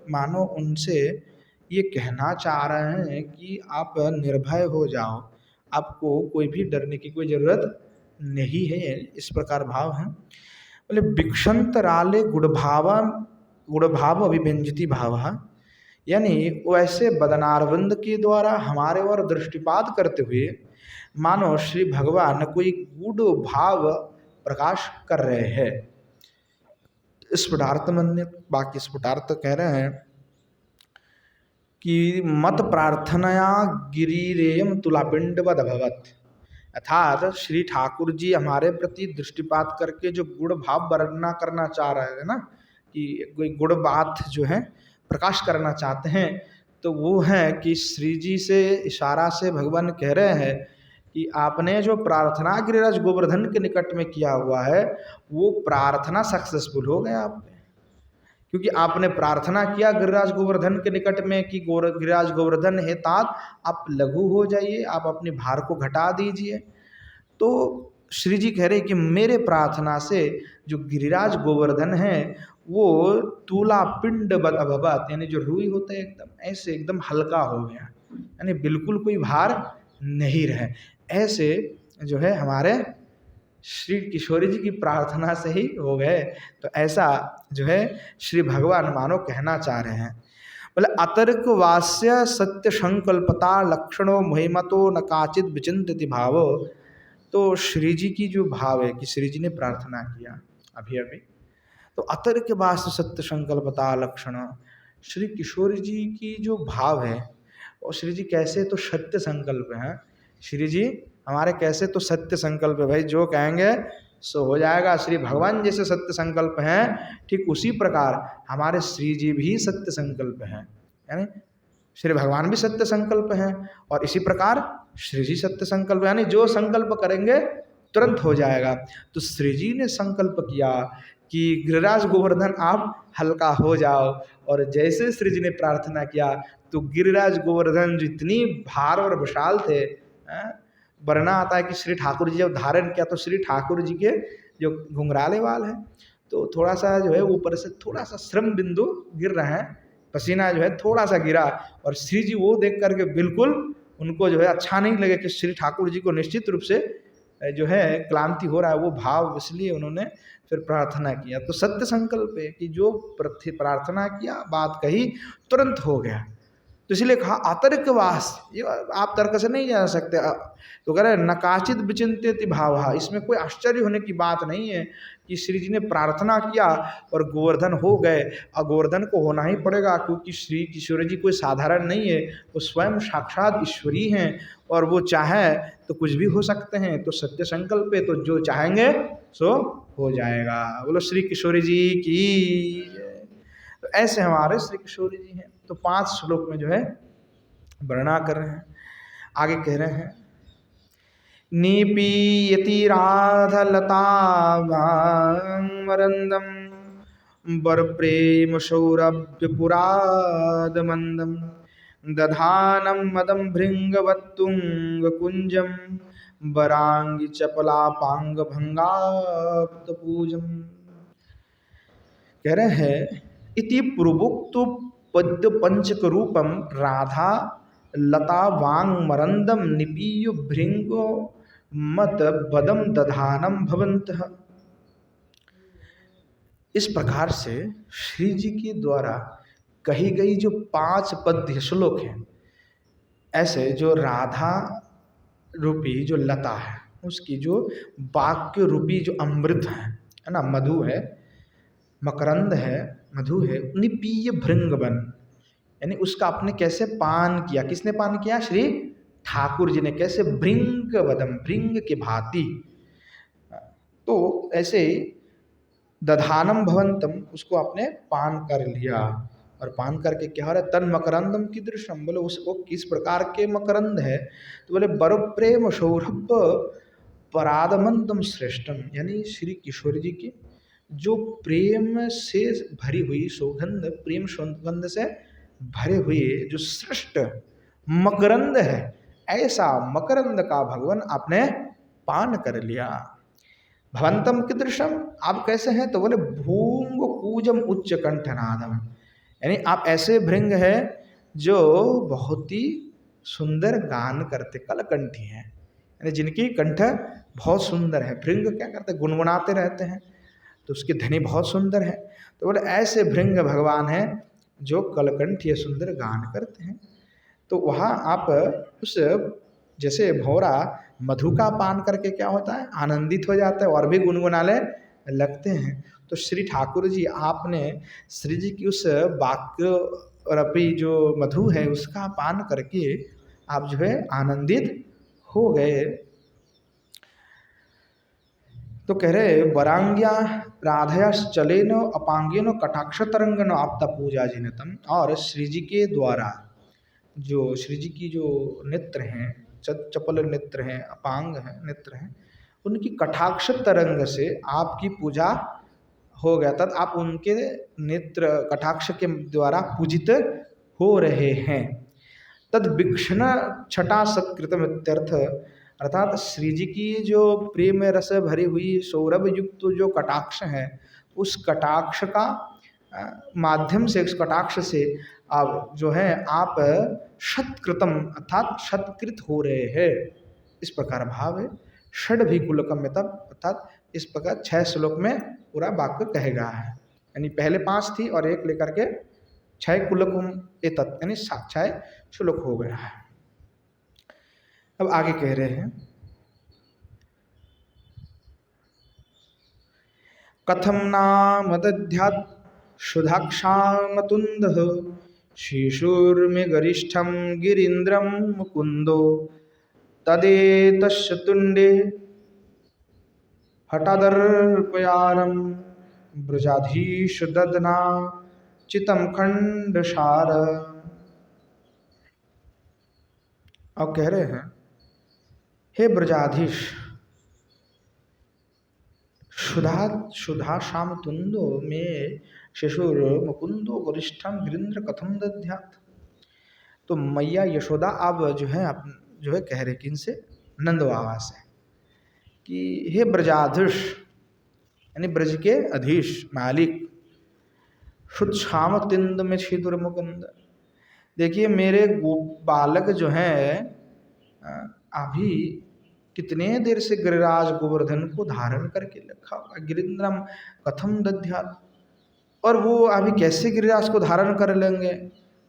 मानो उनसे ये कहना चाह रहे हैं कि आप निर्भय हो जाओ, आपको कोई भी डरने की कोई जरूरत नहीं है, इस प्रकार भाव है। बोले भिक्षंत राले गुणभाव अभिव्यंजति भाव, यानी वैसे बदनारविंद के द्वारा हमारे ओर दृष्टिपात करते हुए मानो श्री भगवान कोई गूढ़ भाव प्रकाश कर रहे हैं। स्फुटार्थ मन, बाकी स्फुटार्थ कह रहे हैं कि मत प्रार्थनया गिरिरेयम तुलापिंडवद अभवत, अर्थात श्री ठाकुर जी हमारे प्रति दृष्टिपात करके जो गुण भाव वर्णना करना चाह रहे हैं ना, कि कोई गुण बात जो है प्रकाश करना चाहते हैं, तो वो है कि श्री जी से इशारा से भगवान कह रहे हैं कि आपने जो प्रार्थना गिरिराज गोवर्धन के निकट में किया हुआ है वो प्रार्थना सक्सेसफुल हो गया आप पे, क्योंकि आपने प्रार्थना किया गिरिराज गोवर्धन के निकट में कि गिरिराज गोवर्धन हे तात आप लघु हो जाइए, आप अपने भार को घटा दीजिए। तो श्री जी कह रहे कि मेरे प्रार्थना से जो गिरिराज गोवर्धन है वो तूला पिंड अभवत, यानी जो रुई होता है एकदम ऐसे एकदम हल्का हो गया, यानी बिल्कुल कोई भार नहीं रहे। ऐसे जो है हमारे श्री किशोरी जी की प्रार्थना से ही हो गए। तो ऐसा जो है श्री भगवान मानो कहना चाह रहे हैं। बोले अतर्क वास्य सत्य संकल्पता लक्षणों महिमतो न काचित विचिंतति भावो। तो श्री जी की जो भाव है कि श्री जी ने प्रार्थना किया अभी अभी, तो अतर्क वास्य सत्य संकल्पता लक्षण, श्री किशोरी जी की जो भाव है, और श्री जी कैसे तो सत्य संकल्प हैं, श्री जी हमारे कैसे तो सत्य संकल्प है, भाई जो कहेंगे सो हो जाएगा। श्री भगवान जैसे सत्य संकल्प हैं, ठीक उसी प्रकार हमारे श्री जी भी सत्य संकल्प हैं, यानी श्री भगवान भी सत्य संकल्प हैं, और इसी प्रकार श्री जी सत्य संकल्प, यानी जो संकल्प करेंगे तुरंत हो जाएगा। तो श्री जी ने संकल्प किया कि गिरिराज गोवर्धन आप हल्का हो जाओ, और जैसे श्री जी ने प्रार्थना किया तो गिरिराज गोवर्धन जितनी भार और विशाल थे, वर्णना आता है कि श्री ठाकुर जी जब धारण किया तो श्री ठाकुर जी के जो घुंघराले वाल हैं तो थोड़ा सा जो है ऊपर से थोड़ा सा श्रम बिंदु गिर रहा है, पसीना जो है थोड़ा सा गिरा, और श्री जी वो देख करके बिल्कुल उनको जो है अच्छा नहीं लगे कि श्री ठाकुर जी को निश्चित रूप से जो है क्लांति हो रहा है, वो भाव, इसलिए उन्होंने फिर प्रार्थना किया। तो सत्य संकल्प है कि जो प्रार्थना किया, बात कही, तुरंत हो गया। तो इसलिए कहा आतर्क वास, ये आप तर्क से नहीं जा सकते। तो कह रहे नकाचित विचिंतित भाव, इसमें कोई आश्चर्य होने की बात नहीं है कि श्री जी ने प्रार्थना किया और गोवर्धन हो गए, और गोवर्धन को होना ही पड़ेगा क्योंकि श्री किशोर जी कोई साधारण नहीं है, वो स्वयं साक्षात ईश्वरी हैं, और वो चाहे तो कुछ भी हो सकते हैं। तो सत्य संकल्प है, तो जो चाहेंगे सो हो जाएगा। बोलो श्री किशोरी जी की। तो ऐसे हमारे श्री किशोरी जी हैं। तो 5 श्लोक में जो है वर्णना कर रहे हैं। आगे कह रहे हैं निपीयति राधलता वरंदम वर प्रेम सौरभ्य पुराद मंदम दधानम मदम भृंगवत्तुंग कुंजम वरांगी चपला पांग भंगाप्त पूजम। कह रहे हैं इति पूर्वोक्त पद्य पंचक रूपम राधा लता वांग मरंदम निपीय भृंगो मत बदम दधानम भवंतः। इस प्रकार से श्री जी के द्वारा कही गई जो 5 पद्य श्लोक हैं, ऐसे जो राधा रूपी जो लता है उसकी जो वाक्य रूपी जो अमृत है ना, मधु है, मकरंद है, मधु है, निपीय भृंगवन, यानी उसका आपने कैसे पान किया, किसने पान किया? श्री ठाकुर जी ने। कैसे? भृंग वदम, भृंग के भांति। तो ऐसे दधानम भवंतम, उसको आपने पान कर लिया, और पान करके क्या हो रहा है? तन मकरंदम की दृश्यम, बोले उसको किस प्रकार के मकरंद है? तो बोले बर प्रेम सौरभ परादमंदम श्रेष्ठम, यानी श्री किशोर जी के जो प्रेम से भरी हुई सुगंध, प्रेम सुगंध से भरे हुए जो श्रेष्ठ मकरंद है, ऐसा मकरंद का भगवान आपने पान कर लिया। भवंतम कीदृशम, आप कैसे हैं? तो बोले भूंग कूजम उच्च कंठनादम, यानी आप ऐसे भृंग है जो बहुत ही सुंदर गान करते, कलकंठी हैं, यानी जिनकी कंठ बहुत सुंदर है। भृंग क्या करते? गुनगुनाते रहते हैं, तो उसकी ध्वनि बहुत सुंदर है। तो बोले ऐसे भृंग भगवान हैं जो कलकंठ या सुंदर गान करते हैं। तो वहाँ आप उस, जैसे भौरा मधु का पान करके क्या होता है? आनंदित हो जाता है और भी गुनगुनाने लगते हैं। तो श्री ठाकुर जी, आपने श्री जी की उस वाक्य रपी जो मधु है उसका पान करके आप जो है आनंदित हो गए। तो कह रहे वरांग्या राधया चले न अपांगे न कटाक्ष तरंग न आपता पूजा जिनतम, और श्री जी के द्वारा जो श्री जी की जो नेत्र हैं, चपल नेत्र हैं, अपांग हैं, नेत्र हैं, उनकी कटाक्ष तरंग से आपकी पूजा हो गया। तब आप उनके नेत्र कटाक्ष के द्वारा पूजित हो रहे हैं। तद वीक्षण छटा सत्कृतम इत्यर्थ, अर्थात श्री जी की जो प्रेम रस भरी हुई सौरभ युक्त जो कटाक्ष है, उस कटाक्ष का माध्यम से, उस कटाक्ष से आप जो है आप शतकृतम अर्थात शतकृत हो रहे हैं। इस प्रकार भाव है। षड भी कुलकम में, तब अर्थात इस प्रकार 6 श्लोक में पूरा वाक्य कहेगा है, यानी पहले 5 थी और एक लेकर के 6 कुलकुम एतत्, यानी 6 श्लोक हो गया है। अब आगे कह रहे हैं कथम नाम दध्यात् सुधाक्षामतुंदः शिशुर्मे गरिष्ठम गिरीन्द्रम मुकुंदो तदेतस्य तुंडे हठादर्पयारम ब्रजाधीश ददना चितम खंडसार। अब कह रहे हैं हे ब्रजाधीश, सुधा श्याम तुंदो में शिशुर मुकुंदो वरिष्ठम गिरीन्द्र कथम दध्यात्। तो मैया यशोदा अब जो है कह रहे किनसे? नंद बाबा से, कि हे ब्रजाधीश, यानी ब्रज के अधीश मालिक, शुद्ध श्याम तिंद में छिदुर मुकुंद, देखिए मेरे बालक जो हैं अभी कितने देर से गिरिराज गोवर्धन को धारण करके रखा होगा। गिरिन्द्रम कथम दध्यात्, और वो अभी कैसे गिरिराज को धारण कर लेंगे,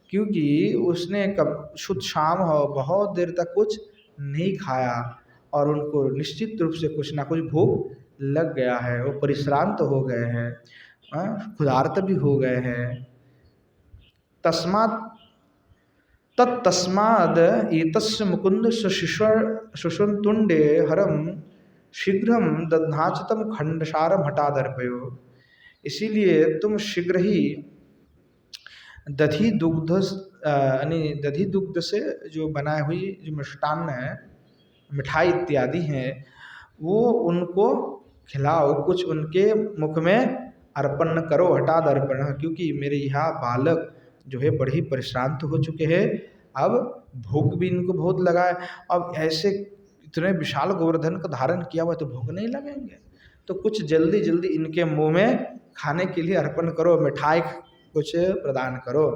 क्योंकि उसने कब शुद्ध शाम हो बहुत देर तक कुछ नहीं खाया और उनको निश्चित रूप से कुछ ना कुछ भूख लग गया है, वो परिश्रांत हो गए हैं, क्षुधार्त भी हो गए हैं। तस्मात् तत्तस्माद एतस्य मुकुंद सुषुन्तुंडे हरम शीघ्रम दध्नाचितम खंडसारम हठादर्पयो, इसीलिए तुम शीघ्र ही दधि दुग्ध यानी दधि दुग्ध से जो बनाई हुई जो मिष्टान्न है, मिठाई इत्यादि हैं, वो उनको खिलाओ, कुछ उनके मुख में अर्पण करो, हठाद अर्पण, क्योंकि मेरे यहाँ बालक जो है बड़े ही परिश्रांत हो चुके हैं, अब भूख भी इनको बहुत लगा है। अब ऐसे इतने विशाल गोवर्धन का धारण किया हुआ तो भूख नहीं लगेंगे, तो कुछ जल्दी जल्दी इनके मुंह में खाने के लिए अर्पण करो, मिठाई कुछ प्रदान करो।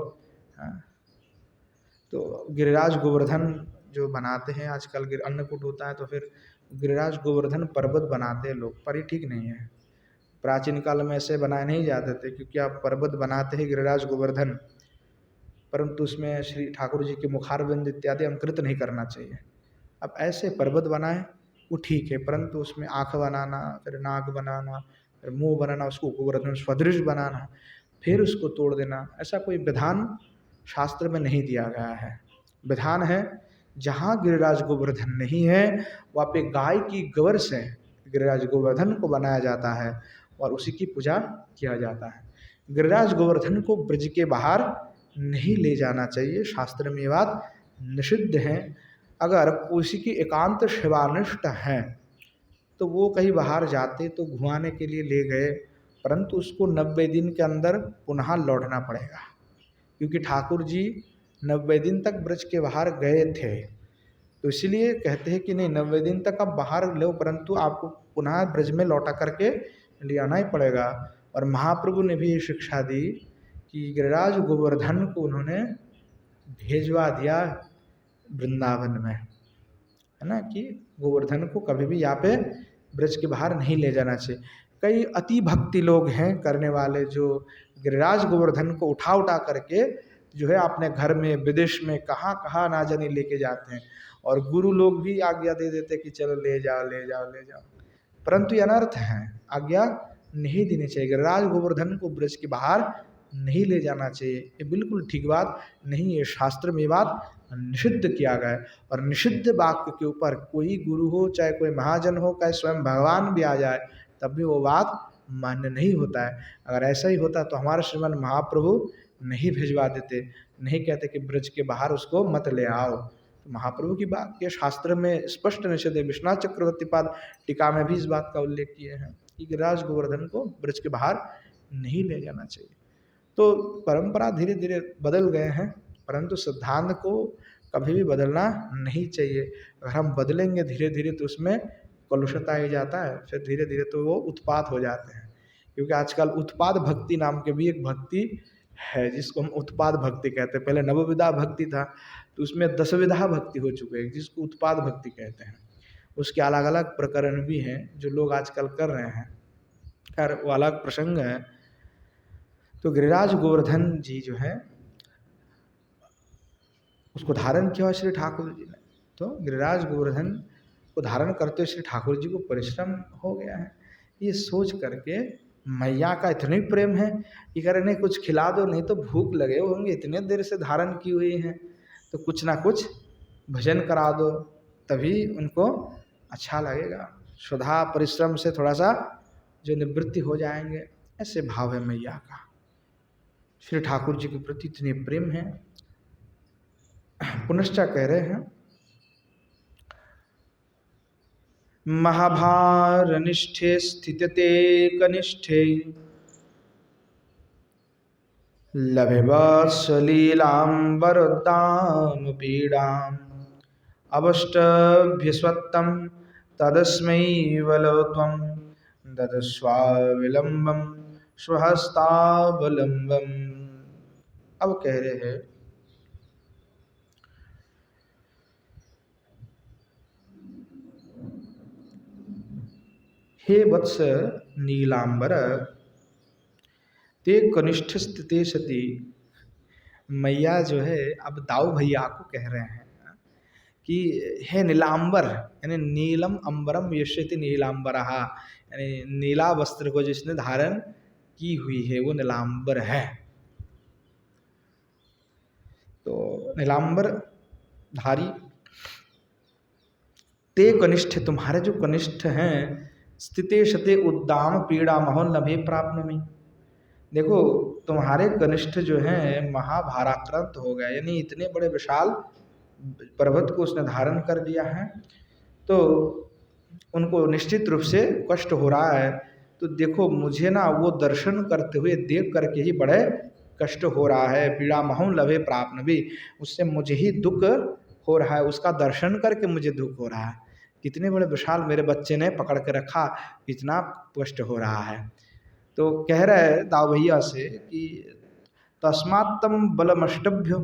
तो गिरिराज गोवर्धन जो बनाते हैं आजकल, अन्नकूट होता है तो फिर गिरिराज गोवर्धन पर्वत बनाते हैं लोग, पर ये ठीक नहीं है। प्राचीन काल में ऐसे बनाए नहीं जाते थे, क्योंकि आप पर्वत बनाते हैं गिरिराज गोवर्धन, परंतु उसमें श्री ठाकुर जी के मुखारविंद इत्यादि अंकृत नहीं करना चाहिए। अब ऐसे पर्वत बनाए वो ठीक है, परंतु उसमें आँख बनाना, फिर नाक बनाना, फिर मुंह बनाना, उसको गोवर्धन सदृश बनाना, फिर उसको तोड़ देना, ऐसा कोई विधान शास्त्र में नहीं दिया गया है। विधान है जहाँ गिरिराज गोवर्धन नहीं है वहाँ पे गाय की गोबर से गिरिराज गोवर्धन को बनाया जाता है और उसी की पूजा किया जाता है। गिरिराज गोवर्धन को ब्रज के बाहर नहीं ले जाना चाहिए, शास्त्र में ये बात निषिद्ध है। अगर किसी की एकांत सेवानिष्ठ है तो वो कहीं बाहर जाते तो घुमाने के लिए ले गए परंतु उसको 90 दिन के अंदर पुनः लौटना पड़ेगा, क्योंकि ठाकुर जी 90 दिन तक ब्रज के बाहर गए थे। तो इसलिए कहते हैं कि नहीं, 90 दिन तक आप बाहर लो, परंतु आपको पुनः ब्रज में लौटा करके ले आना ही पड़ेगा। और महाप्रभु ने भी ये शिक्षा दी कि गिरिराज गोवर्धन को उन्होंने भेजवा दिया वृंदावन में, है ना, कि गोवर्धन को कभी भी यहाँ पे ब्रज के बाहर नहीं ले जाना चाहिए। कई अति भक्ति लोग हैं करने वाले, जो गिरिराज गोवर्धन को उठा उठा करके जो है अपने घर में, विदेश में, कहाँ कहाँ ना जाने लेके जाते हैं, और गुरु लोग भी आज्ञा दे देते कि चलो ले जाओ ले जाओ ले जाओ, परंतु ये अनर्थ है, आज्ञा नहीं देनी चाहिए। गिरिराज गोवर्धन को ब्रज के बाहर नहीं ले जाना चाहिए, ये बिल्कुल ठीक बात नहीं है। शास्त्र में ये बात निषिद्ध किया गया है। और निषिद्ध वाक्य के ऊपर कोई गुरु हो, चाहे कोई महाजन हो, चाहे स्वयं भगवान भी आ जाए, तब भी वो बात मान्य नहीं होता है। अगर ऐसा ही होता तो हमारे श्रीमान महाप्रभु नहीं भिजवा देते, नहीं कहते कि ब्रज के बाहर उसको मत ले आओ। तो महाप्रभु की बात के शास्त्र में स्पष्ट निषेध है। विश्वनाथ चक्रवर्ती पाद टीका में भी इस बात का उल्लेख किए हैं कि गिरिराज गोवर्धन को ब्रज के बाहर नहीं ले जाना चाहिए। तो परंपरा धीरे धीरे बदल गए हैं, परंतु सिद्धांत को कभी भी बदलना नहीं चाहिए। अगर हम बदलेंगे धीरे धीरे तो उसमें कलुषता आ जाता है, फिर धीरे धीरे तो वो उत्पात हो जाते हैं। क्योंकि आजकल उत्पाद भक्ति नाम के भी एक भक्ति है, जिसको हम उत्पाद भक्ति कहते हैं। पहले नवविधा भक्ति था, तो उसमें 10 विधा भक्ति हो चुके हैं, जिसको उत्पाद भक्ति कहते हैं। उसके अलग अलग प्रकरण भी हैं जो लोग आजकल कर रहे हैं, खैर वो अलग प्रसंग है। तो गिरिराज गोवर्धन जी जो है उसको धारण किया श्री ठाकुर जी ने। तो गिरिराज गोवर्धन को धारण करते श्री ठाकुर जी को परिश्रम हो गया है। ये सोच करके मैया का इतना ही प्रेम है कि कह रहे नहीं कुछ खिला दो, नहीं तो भूख लगे होंगे, इतने देर से धारण की हुई है, तो कुछ ना कुछ भजन करा दो, तभी उनको अच्छा लगेगा। श्रद्धा परिश्रम से थोड़ा सा जो निवृत्ति हो जाएंगे, ऐसे भाव है मैया का। श्री ठाकुर जी के प्रति इतने प्रेम है। पुनश्च कह रहे हैं महाभार निष्ठे स्थित ते कनिष्ठे लभे वत्सलीलांबरदाम पीड़ाम अवष्टभ्यस्वत्तम तदस्मै वलत्वं ददस्वाविलंबम स्वहस्तावलंबम। अब कह रहे हैं हे वत्स नीलांबर ते कनिष्ठ स्थिते सती। मैया जो है अब दाऊ भैया को कह रहे हैं कि हे नीलांबर, यानी नीलम अंबरम यशति नीलांबरहा, यानी नीला वस्त्र को जिसने धारण की हुई है वो नीलांबर है। तो नीलांबर धारी ते कनिष्ठ, तुम्हारे जो कनिष्ठ हैं, स्थिते शते उद्दाम पीड़ा महोन लभे प्राप्नमि। देखो तुम्हारे कनिष्ठ जो हैं महाभाराक्रांत हो गए, यानी इतने बड़े विशाल पर्वत को उसने धारण कर लिया है, तो उनको निश्चित रूप से कष्ट हो रहा है। तो देखो मुझे ना वो दर्शन करते हुए देख करके ही बड़े कष्ट हो रहा है। पीड़ा महम लभे प्राप्नवि, उससे मुझे ही दुख हो रहा है, उसका दर्शन करके मुझे दुख हो रहा है। कितने बड़े विशाल मेरे बच्चे ने पकड़ के रखा, कितना कष्ट हो रहा है। तो कह रहे दाऊ भैया से कि तस्मात् तम बलमष्टभ्यो,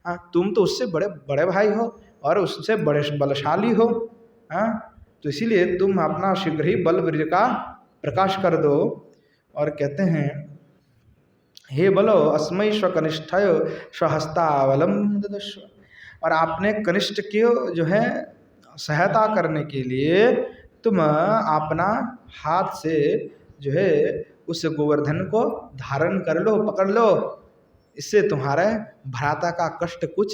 हाँ तुम तो उससे बड़े बड़े भाई हो और उससे बड़े बलशाली हो, हाँ तो इसीलिए तुम अपना शीघ्र ही बल वीर्य का प्रकाश कर दो। और कहते हैं हे बलो अस्मै स्वकनिष्ठय स्वहस्तावलम ददस्व, और आपने कनिष्ठ की जो है सहायता करने के लिए तुम अपना हाथ से जो है उस गोवर्धन को धारण कर लो, पकड़ लो, इससे तुम्हारे भ्राता का कष्ट कुछ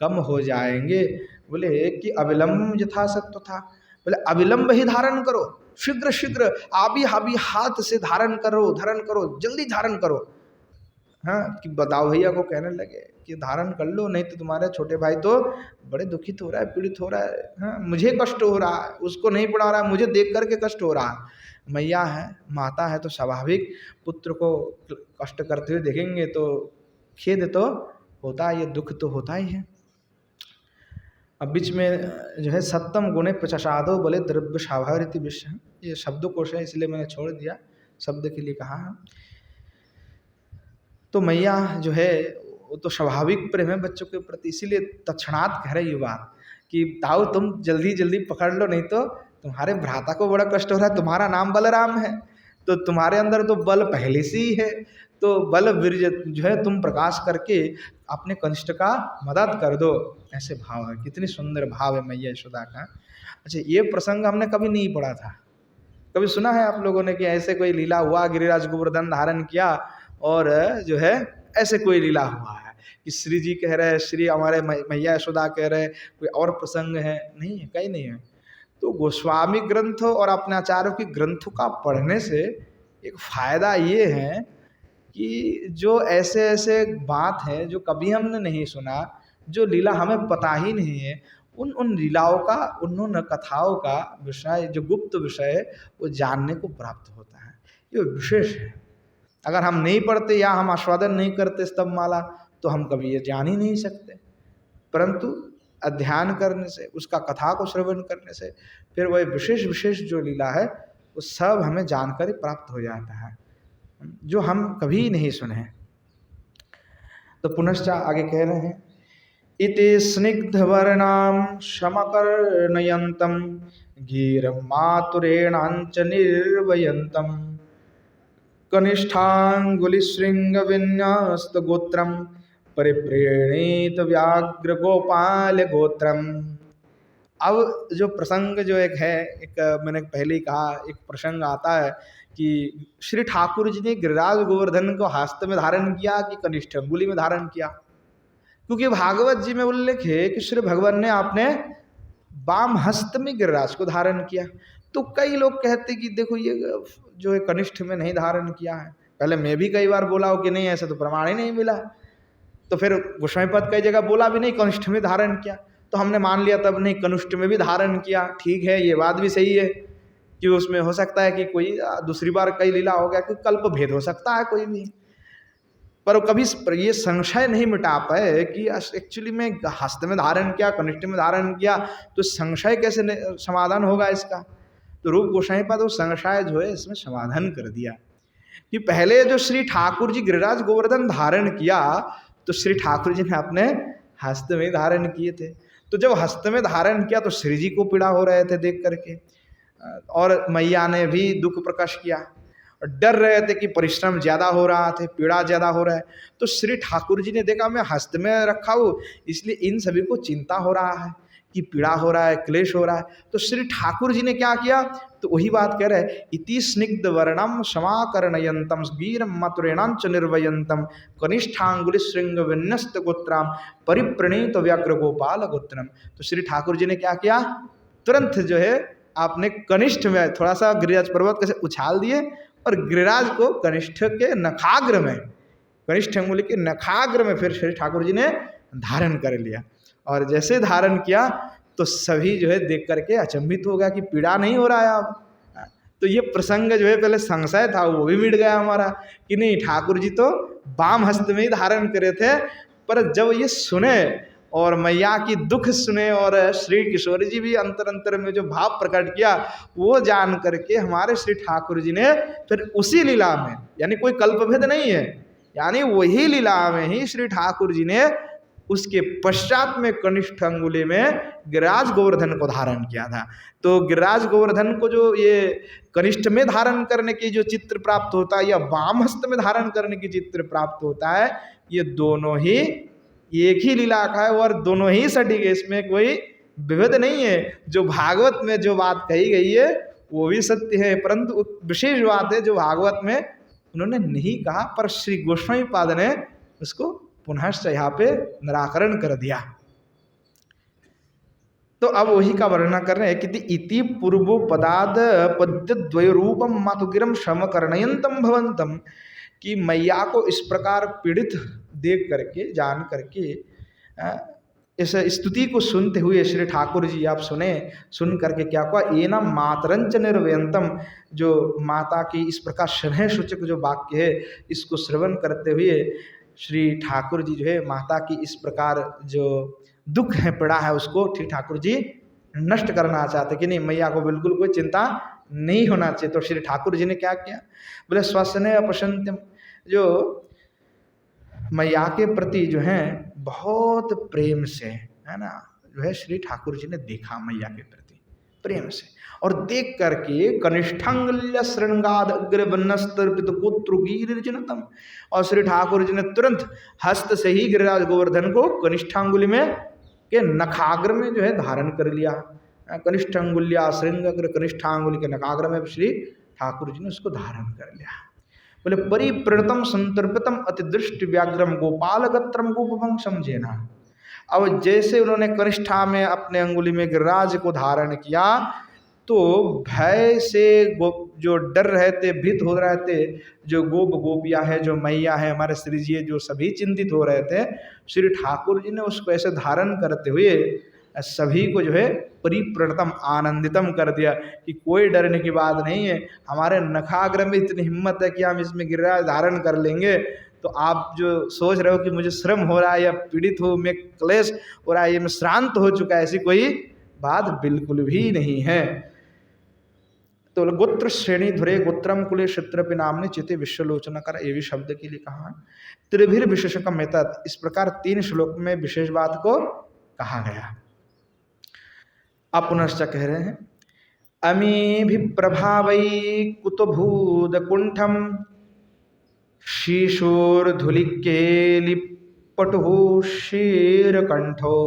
कम हो जाएंगे। बोले कि अविलंब यथासत्व था, बोले अविलंब ही धारण करो, शीघ्र शीघ्र आबी हाबी हाथ से धारण करो, जल्दी धारण करो। हाँ कि बताओ भैया को कहने लगे कि धारण कर लो, नहीं तो तुम्हारे छोटे भाई तो बड़े दुखित हो रहा है, पीड़ित हो रहा है, हाँ मुझे कष्ट हो रहा है, उसको नहीं पड़ा रहा है, मुझे देख करके कष्ट हो रहा है। मैया है, माता है, तो स्वाभाविक पुत्र को कष्ट करते हुए देखेंगे तो खेद तो होता है, ये दुख तो होता ही है। अब बीच में जो है सप्तम गुणे प्रचसादो बोले द्रव्य स्वाभाविक विषय, ये शब्दकोश है इसलिए मैंने छोड़ दिया, शब्द के लिए कहा है। तो मैया जो है वो तो स्वाभाविक प्रेम है बच्चों के प्रति, इसीलिए तत्क्षणात कह रही ये बात कि ताऊ तुम जल्दी जल्दी पकड़ लो, नहीं तो तुम्हारे भ्राता को बड़ा कष्ट हो रहा है, तुम्हारा नाम बलराम है तो तुम्हारे अंदर तो बल पहले से ही है, तो बल वीर्य जो है तुम प्रकाश करके अपने कनिष्ठ का मदद कर दो, ऐसे भाव है। कितनी सुंदर भाव है मैया यशोदा का। अच्छा, ये प्रसंग हमने कभी नहीं पढ़ा था, कभी सुना है आप लोगों ने कि ऐसे कोई लीला हुआ, गिरिराज गोवर्धन धारण किया और जो है ऐसे कोई लीला हुआ है कि श्री जी कह रहे हैं, श्री हमारे मैया यशोदा कह रहे हैं, कोई और प्रसंग है? नहीं है, कहीं नहीं है। तो गोस्वामी ग्रंथ और अपने आचार्यों की ग्रंथों का पढ़ने से एक फायदा ये है कि जो ऐसे ऐसे बात है जो कभी हमने नहीं सुना, जो लीला हमें पता ही नहीं है, उन लीलाओं का, उन कथाओं का विषय, जो गुप्त विषय है, वो जानने को प्राप्त होता है। ये विशेष है। अगर हम नहीं पढ़ते या हम आस्वादन नहीं करते स्तवमाला तो हम कभी ये जान ही नहीं सकते, परंतु अध्ययन करने से, उसका कथा को श्रवण करने से फिर वह विशेष विशेष जो लीला है वो सब हमें जानकारी प्राप्त हो जाता है, जो हम कभी नहीं सुने हैं। तो पुनश्च आगे कह रहे हैं, इति स्निग्धवर्णां समकर्णयन्तं गीरं मातुरेणाञ्च निर्वयन्तं कनिष्ठाङ्गुलिशृङ्गविन्यस्तगोत्रं परिप्रेणीत व्याघ्र गोपाल गोत्रम। अब जो प्रसंग जो एक है, एक मैंने पहले ही कहा, एक प्रसंग आता है कि श्री ठाकुर जी ने गिरिराज गोवर्धन को हस्त में धारण किया कि कनिष्ठ अंगुली में धारण किया, क्योंकि भागवत जी में उल्लेख है कि श्री भगवान ने आपने वाम हस्त में गिरिराज को धारण किया। तो कई लोग कहते कि देखो ये जो है कनिष्ठ में नहीं धारण किया है, पहले मैं भी कई बार बोला हूँ कि नहीं, ऐसा तो प्रमाण ही नहीं मिला। तो फिर गोस्वामी पद कई जगह बोला भी नहीं कनिष्ठ में धारण किया, तो हमने मान लिया तब नहीं कनिष्ठ में भी धारण किया। ठीक है, ये बात भी सही है कि उसमें हो सकता है कि कोई दूसरी बार कई लीला हो गया, कोई कल्प भेद हो सकता है कोई भी, पर कभी ये संशय नहीं मिटा पाए कि एक्चुअली में हस्त में धारण किया, कनिष्ठ में धारण किया, तो संशय कैसे समाधान होगा इसका। तो रूप गोस्वामी पद वो संशय जो है इसमें समाधान कर दिया कि पहले जो श्री ठाकुर जी गिरिराज गोवर्धन धारण किया तो श्री ठाकुर जी ने अपने हस्त में धारण किए थे। तो जब हस्त में धारण किया तो श्री जी को पीड़ा हो रहे थे देख करके, और मैया ने भी दुख प्रकट किया, डर रहे थे कि परिश्रम ज़्यादा हो रहा थे, पीड़ा ज़्यादा हो रहा है। तो श्री ठाकुर जी ने देखा मैं हस्त में रखा हूँ, इसलिए इन सभी को चिंता हो रहा है कि पीड़ा हो रहा है, क्लेश हो रहा है। तो श्री ठाकुर जी ने क्या किया, तो वही बात कह रहे, इति स्निग्ध वर्णम समाकर्णयंतम वीरम मथुरेणांच निर्वयंतम कनिष्ठांगुलि श्रृंग विन्यस्त गोत्राम परिप्रणीत व्याघ्र गोपाल गोत्रम। तो श्री ठाकुर जी ने क्या किया, तुरंत जो है आपने कनिष्ठ में थोड़ा सा गिरिराज पर्वत कैसे उछाल दिए और गिरिराज को कनिष्ठ के नखाग्र में, कनिष्ठ अंगुली के नखाग्र में फिर श्री ठाकुर जी ने धारण कर लिया। और जैसे धारण किया तो सभी जो है देख करके अचंभित हो गया कि पीड़ा नहीं हो रहा है अब। तो ये प्रसंग जो है पहले संशय था वो भी मिट गया हमारा कि नहीं, ठाकुर जी तो वाम हस्त में ही धारण करे थे। पर जब ये सुने और मैया की दुख सुने और श्री किशोर जी भी अंतर अंतर में जो भाव प्रकट किया, वो जान करके हमारे श्री ठाकुर जी ने फिर उसी लीला में, यानी कोई कल्पभेद नहीं है, यानी वही लीला में ही श्री ठाकुर जी ने उसके पश्चात में कनिष्ठ अंगुली में गिरिराज गोवर्धन को धारण किया था। तो गिरिराज गोवर्धन को जो ये कनिष्ठ में धारण करने की जो चित्र प्राप्त होता है या वाम हस्त में धारण करने की चित्र प्राप्त होता है, ये दोनों ही एक ही लीला का है और दोनों ही सटीक है, इसमें कोई विभेद नहीं है। जो भागवत में जो बात कही गई है वो भी सत्य है, परंतु विशेष बात है जो भागवत में उन्होंने नहीं कहा, पर श्री गोस्वामी पाद ने उसको पुनः यहाँ पे निराकरण कर दिया। तो अब वही का वर्णन कर रहे हैं कि इति पूर्वो पदाद पद्य द्वयरूपम मातुगिरम समकर्णयंतम भवंतम, कि मैया को इस प्रकार पीड़ित देख करके, जान करके इस स्तुति को सुनते हुए श्री ठाकुर जी आप सुने, सुन करके क्या हुआ, ये ना मातरंच निर्वयंतम, जो माता की इस प्रकार स्नेह सूचक जो वाक्य है, इसको श्रवण करते हुए श्री ठाकुर जी जो है माता की इस प्रकार जो दुख है, पीड़ा है, उसको ठीक ठाकुर जी नष्ट करना चाहते कि नहीं, मैया को बिल्कुल कोई चिंता नहीं होना चाहिए। तो श्री ठाकुर जी ने क्या किया, बोले स्वस्ने अपशंत्यम, जो मैया के प्रति जो है बहुत प्रेम से, है ना, जो है श्री ठाकुर जी ने देखा मैया के प्रति प्रेम से, और देख करके कनिष्ठांगल्य श्रृंगाद अग्रवन्नस्तर्पित पुत्र गिरिजनतम, और श्री ठाकुर जी ने तुरंत हस्त से ही गिरिराज गोवर्धन को कनिष्ठांगुली में के नखाग्र में जो है धारण कर लिया। कनिष्ठांगुल्या श्रृंग अग्र, कनिष्ठांगुली के नखाग्र में श्री ठाकुर जी ने उसको धारण कर लिया। बोले परिप्रणतम संतर्पितम अतिदृष्टि व्याघ्रम गोपाल गत्रम गोपवंशम जेना। अब जैसे उन्होंने कनिष्ठा में अपने अंगुली में गिरिराज को धारण किया, तो भय से जो डर रहे थे, भीत हो रहे थे, जो गोप गोपियाँ है, जो मैया है, हमारे श्री जी, जो सभी चिंतित हो रहे थे, श्री ठाकुर जी ने उसको ऐसे धारण करते हुए सभी को जो है परिप्रणतम आनंदितम कर दिया कि कोई डरने की बात नहीं है, हमारे नखाग्र में इतनी हिम्मत है कि हम इसमें गिरिराज धारण कर लेंगे। तो आप जो सोच रहे हो कि मुझे श्रम हो रहा है या पीड़ित हो, मैं क्लेश हो रहा है, ये मैं श्रांत हो चुका है, ऐसी कोई बात बिल्कुल भी नहीं है। तो गोत्र श्रेणी धुरे गोत्रम कुले क्षत्रपि नामने चिते विश्वलोचना कर, ये भी शब्द के लिए कहा है। त्रिभिर विशेषकम एतत्, इस प्रकार 3 श्लोक में विशेष बात को कहा गया। आप पुनश्च कह रहे हैं, अमीभिप्रभावै कुतभूद कुंठम शीशोर्धुलिकेलिपटुः शीरकंठो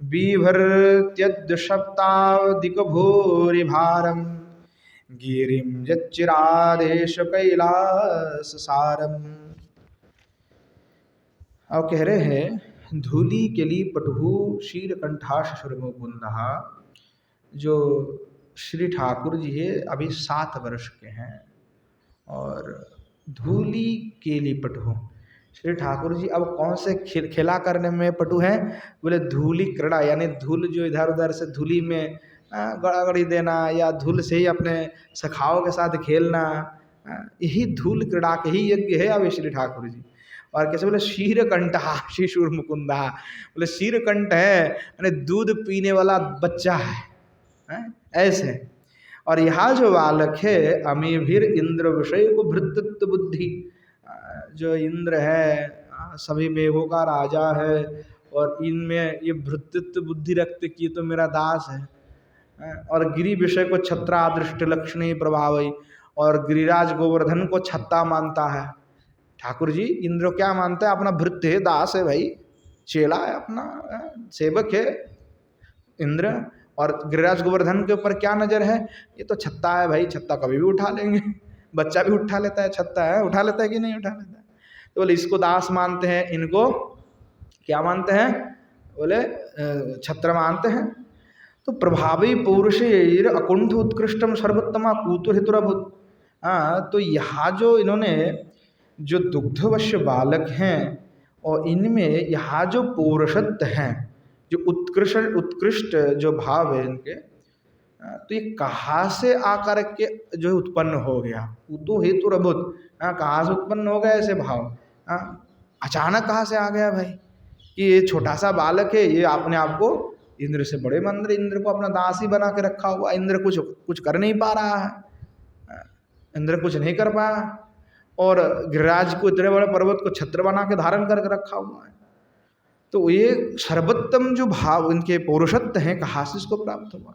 बिभर्त्यद्सप्तादिकभूरिभारं गिरिं यच्चिरादेश कैलाससारम। अब कह रहे हैं, धूलि केली पटहु शीरकंठा शशुरमुकुंदः, जो श्री ठाकुर जी है अभी 7 वर्ष के हैं, और धूलि केली पटहु, श्री ठाकुर जी अब कौन से खेला करने में पटु हैं, बोले धूलि क्रीड़ा, यानी धूल जो इधर उधर से धूलि में गड़ागड़ी देना, या धूल से ही अपने सखाओं के साथ खेलना, यही धूल क्रीड़ा के ही यज्ञ है अभी श्री ठाकुर जी। और कैसे बोले शीरकंठा शिशुर मुकुंदा, बोले शीरकंठ है यानी दूध पीने वाला बच्चा है ऐसे। और यहाँ जो बालक है अमीभिर इंद्र विषय को भृतत्व बुद्धि, जो इंद्र है सभी मेघों का राजा है, और इनमें ये भृतत्व बुद्धि रखते कि ये तो मेरा दास है। और गिरि विषय को छत्रादृष्ट लक्षणी प्रभावी, और गिरिराज गोवर्धन को छत्ता मानता है ठाकुर जी। इंद्र क्या मानता है, अपना भृत्य है, दास है भाई, चेला है, अपना सेवक है इंद्र। और गिरिराज गोवर्धन के ऊपर क्या नज़र है, ये तो छत्ता है भाई, छत्ता कभी भी उठा लेंगे, बच्चा भी उठा लेता है, छत्ता है उठा लेता है कि नहीं उठा लेता है। तो बोले इसको दास मानते हैं, इनको क्या मानते हैं, बोले छत्र मानते हैं। तो प्रभावी पौरुषेर अकुंठ उत्कृष्टम सर्वोत्तमा कुतुर हितुरभूत। तो यहाँ जो इन्होंने जो दुग्धवश्य बालक हैं, और इनमें यहाँ जो पौरुषत्व हैं, जो उत्कृष्ट जो भाव है इनके, तो ये कहाँ से आकर के जो उत्पन्न हो गया, कुतु हेतुरभूत, कहाँ से उत्पन्न हो गया ऐसे भाव, अचानक कहाँ से आ गया भाई, कि ये छोटा सा बालक है, ये अपने आप को इंद्र से बड़े मंत्र, इंद्र को अपना दास ही बना के रखा हुआ, इंद्र कुछ कर नहीं पा रहा है, इंद्र कुछ नहीं कर पाया, और गिरिराज को इतने बड़े पर्वत को छत्र बना के धारण करके रखा हुआ है। तो ये सर्वोत्तम जो भाव इनके पौरुषत्व हैं, कहाँ से इसको प्राप्त हुआ,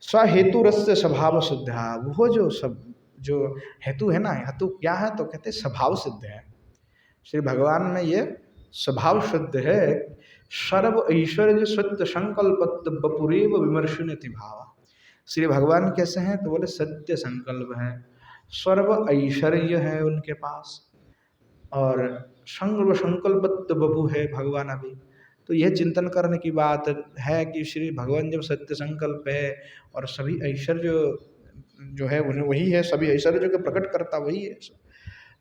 स्वहेतु रस्य स्वभाव सिद्ध, वो जो सब जो हेतु है ना, हेतु क्या है, तो कहते स्वभाव सिद्ध है। श्री भगवान में ये स्वभाव सिद्ध है, सर्व ऐश्वर्य सत्य संकल्प बपुरेव विमर्शनति भाव। श्री भगवान कैसे हैं, तो बोले सत्य संकल्प है, सर्व ऐश्वर्य है उनके पास, और संकल्प बपु है भगवान अभी। तो यह चिंतन करने की बात है कि श्री भगवान जब सत्य संकल्प है, और सभी ऐश्वर्य जो है वही है, सभी ऐश्वर्य जो प्रकट करता वही है,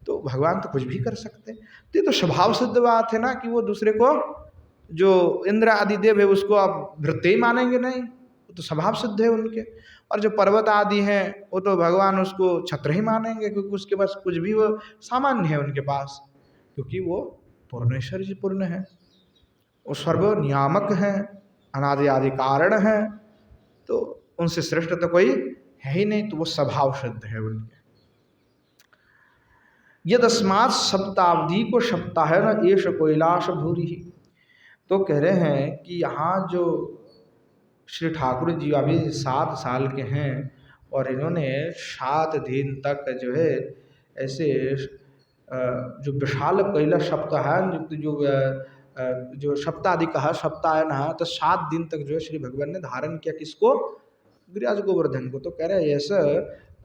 तो भगवान तो कुछ भी कर सकते। तो ये तो स्वभाव सिद्ध बात है ना, कि वो दूसरे को जो इंद्र आदि देव है उसको आप भृत्य ही मानेंगे नहीं, वो तो स्वभाव सिद्ध है उनके। और जो पर्वत आदि हैं वो तो भगवान उसको छत्र ही मानेंगे, क्योंकि उसके पास कुछ भी वो सामान्य है उनके पास, क्योंकि वो पूर्णेश्वर जी पूर्ण है, वो सर्व नियामक हैं, अनादि आदि कारण हैं, तो उनसे श्रेष्ठ तो कोई है ही नहीं, तो वो स्वभाव सिद्ध है उनके। यदस्मात् सप्तावधि को सप्ताह है न एष कैलाश भूरि। तो कह रहे हैं कि यहाँ जो श्री ठाकुर जी अभी 7 साल के हैं और इन्होंने 7 दिन तक जो है ऐसे जो विशाल कैलाश सप्ताह जो सप्तादि कहा सप्तायन है, तो 7 दिन तक जो है श्री भगवान ने धारण किया किसको? गिरिराज गोवर्धन को। तो कह रहे हैं ऐसा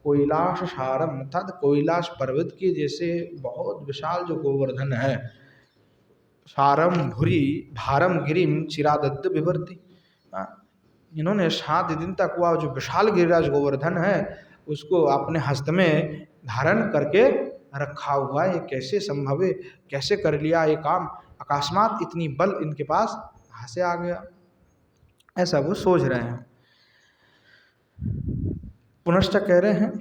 कैलाश सारम अर्थात कैलाश पर्वत के जैसे बहुत विशाल जो गोवर्धन है, सारम भूरि भारम गिरिम चिरादत्त विभर्ति। इन्होंने 7 दिन तक वह जो विशाल गिरिराज गोवर्धन है उसको अपने हस्त में धारण करके रखा हुआ है। ये कैसे संभव है, कैसे कर लिया ये काम, अकस्मात इतनी बल इनके पास कहाँ से आ गया, ऐसा वो सोच रहे हैं। पुनश्च कह रहे हैं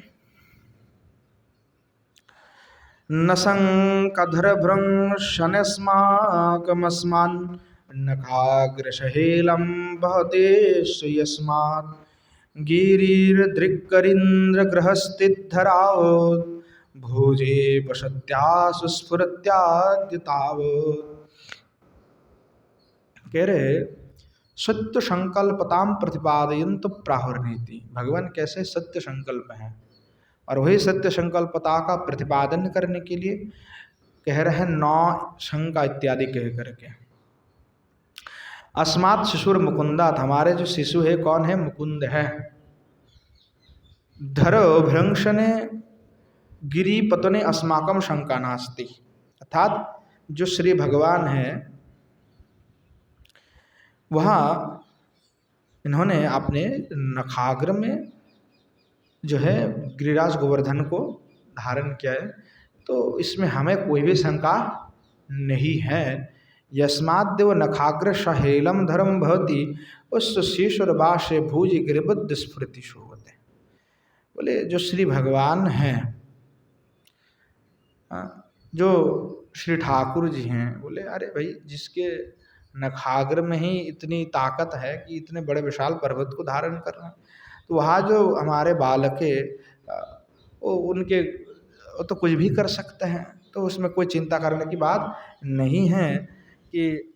न संकधरभ्रं शनस्माकमस्मान् नखाग्रसहेलं बहते यस्मात् गिरिर्दृक्करीन्द्रगृहस्थितधरावो भुजे वसत्यासु स्फुरत्याद्यतावत्। कह रहे सत्य संकल्पताम प्रतिपादयन्त प्राहुर्नीति। भगवान कैसे सत्य संकल्प हैं और वही सत्य संकल्पता का प्रतिपादन करने के लिए कह रहे हैं 9 शंका इत्यादि कह करके। अस्मात् शिशुर मुकुंदात, हमारे जो शिशु है कौन है? मुकुंद है। धर भ्रंशने गिरिपतने अस्माकम शंका नास्ति, अर्थात जो श्री भगवान है वहाँ इन्होंने अपने नखाग्र में जो है गिरिराज गोवर्धन को धारण किया है, तो इसमें हमें कोई भी शंका नहीं है। यस्मात् देव नखाग्र सहेलम धर्म भवति उस शीर्षवासे भुज गिरिबद्ध स्फुरति शोभते। बोले जो श्री भगवान हैं, जो श्री ठाकुर जी हैं, बोले अरे भाई जिसके नखाग्र में ही इतनी ताकत है कि इतने बड़े विशाल पर्वत को धारण करना, तो वहाँ जो हमारे बालक है वो उनके वो तो कुछ भी कर सकते हैं, तो उसमें कोई चिंता करने की बात नहीं है। कि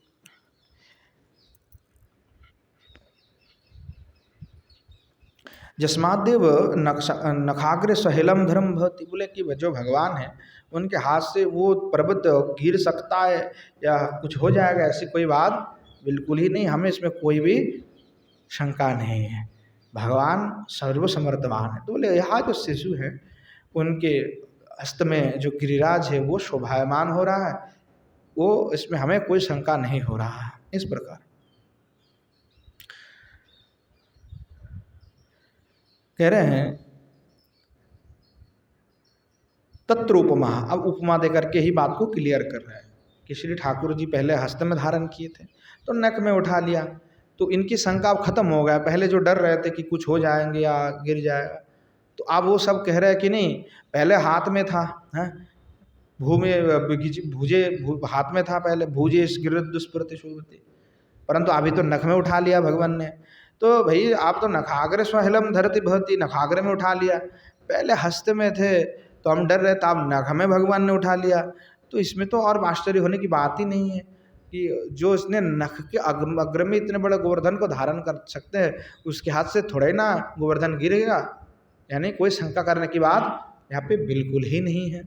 जस्मादेव नखाग्र सहेलम धर्म भवति, बोले कि जो भगवान है उनके हाथ से वो पर्वत गिर सकता है या कुछ हो जाएगा, ऐसी कोई बात बिल्कुल ही नहीं, हमें इसमें कोई भी शंका नहीं है, भगवान सर्वसमर्थवान है। तो बोले यहाँ जो शिशु है उनके हस्त में जो गिरिराज है वो शोभायमान हो रहा है, वो इसमें हमें कोई शंका नहीं हो रहा है। इस प्रकार कह रहे हैं तत्र उपमा। अब उपमा देकर के ही बात को क्लियर कर रहे हैं कि श्री ठाकुर जी पहले हस्त में धारण किए थे तो नक में उठा लिया, तो इनकी शंका अब खत्म हो गया। पहले जो डर रहे थे कि कुछ हो जाएंगे या गिर जाएगा, तो अब वो सब कह रहे हैं कि नहीं, पहले हाथ में था, भूजे हाथ में था पहले, भूजे गिरदुष्प्रति शोभते, परंतु अभी तो नख में उठा लिया भगवान ने। तो भाई आप तो नखाग्र स्वहलम धरती भवती, नखाग्र में उठा लिया, पहले हस्त में थे तो हम डर रहे थे, अब नख में भगवान ने उठा लिया, तो इसमें तो और आश्चर्य होने की बात ही नहीं है कि जो इसने नख के अग्र में इतने बड़े गोवर्धन को धारण कर सकते हैं, उसके हाथ से थोड़े ना गोवर्धन गिरेगा, यानी कोई शंका करने की बात यहाँ पे बिल्कुल ही नहीं है।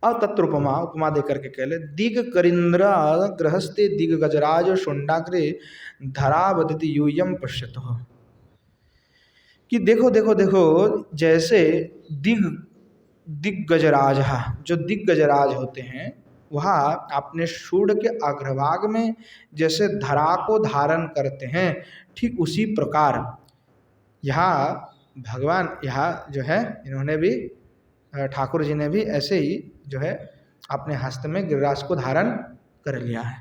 और तत्र उपमा, उपमा देकर के कह ले दिग करिंद्र गृहस्थे दिग गजराज शुंडाग्रे धरावदति यूयम पश्यत, कि देखो देखो देखो जैसे दिग्गजराज, जो दिग्गजराज होते हैं वह अपने शूड के अग्रभाग में जैसे धरा को धारण करते हैं, ठीक उसी प्रकार यहाँ भगवान, यहाँ जो है इन्होंने भी, ठाकुर जी ने भी ऐसे ही जो है अपने हस्त में गिरिराज को धारण कर लिया है।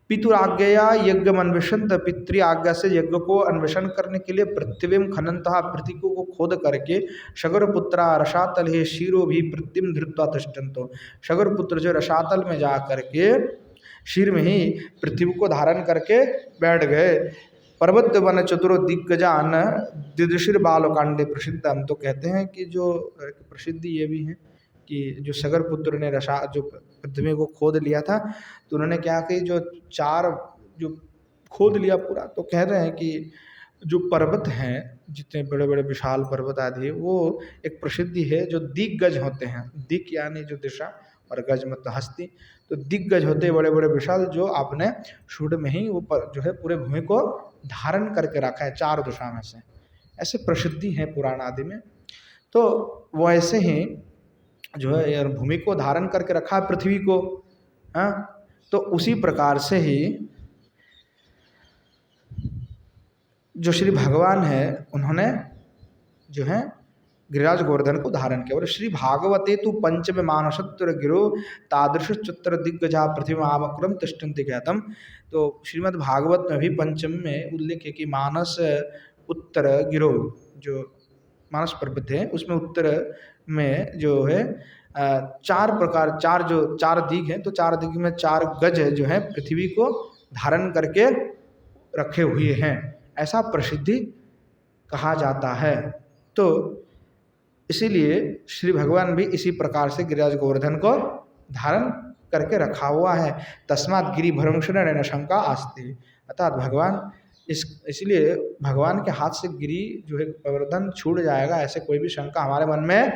पितुराज्ञया यज्ञ अन्वेषण, पितृ आज्ञा से यज्ञ को अन्वेषण करने के लिए पृथ्वी खननतः पृथ्वी को खोद करके शगर पुत्रा रसातल हे शीरो भी पृथ्वी धृत्वा तिष्ठन्तो, शगर पुत्र जो रसातल में जा करके शीर में ही पृथ्वी को धारण करके बैठ गए। पर्वत वन चतुरो दिग्गजान दिदृशिर बालकांडे प्रसिद्ध। हम तो कहते हैं कि जो प्रसिद्धि ये भी है कि जो सगर पुत्र ने रसा जो पृथ्वी को खोद लिया था, तो उन्होंने क्या कि जो चार जो खोद लिया पूरा, तो कह रहे हैं कि जो पर्वत हैं जितने बड़े बड़े विशाल पर्वत आदि, वो एक प्रसिद्धि है जो दिग्गज होते हैं। दिक यानी जो दिशा और गज मतलब हस्ती, तो दिग्गज होते बड़े बड़े विशाल, जो आपने शुद्ध में ही वो जो है पूरे भूमि को धारण करके रखा है चार दिशा में से, ऐसे प्रसिद्धि है पुराण आदि में। तो वो ऐसे ही जो है यार भूमि को धारण करके रखा है पृथ्वी को, हाँ। तो उसी प्रकार से ही जो श्री भगवान है उन्होंने जो है गिरिराज गोवर्धन को धारण किया। और श्री भागवते तु पंचम मानसत्वर गिरो तादृश चित्र दिग्गजा पृथ्वी आवक्रम तिष्ठन्ति ज्ञातम। तो श्रीमद् भागवत में भी पंचम में उल्लेख है कि मानस उत्तर गिरो, जो मानस पर्वत है उसमें उत्तर में जो है चार प्रकार चार दिग हैं, तो चार दिग में चार गज जो है पृथ्वी को धारण करके रखे हुए हैं, ऐसा प्रसिद्धि कहा जाता है। तो इसीलिए श्री भगवान भी इसी प्रकार से गिरिराज गोवर्धन को धारण करके रखा हुआ है। तस्मात् गिरि भ्रंशण न शंका आस्ति, अर्थात भगवान इसलिए भगवान के हाथ से गिरि जो है गोवर्धन छूट जाएगा, ऐसे कोई भी शंका हमारे मन में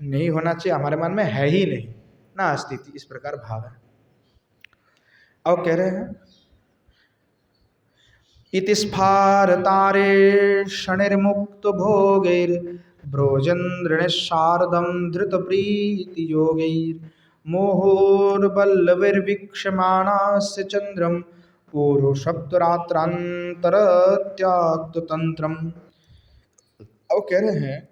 नहीं होना चाहिए, हमारे मन में है ही नहीं ना स्थिति, इस प्रकार भाव है। अब कह रहे हैं इति स्फारतारे क्षणिर्मुक्त भोगैर ब्रोजन्द्र शारदम धृत प्रीति योगैर मोहोर्बल्लविर्वीक्षमाणास्य चंद्रम पूर्व शब्दरात्रांतर त्याक्त तंत्रम। अब कह रहे हैं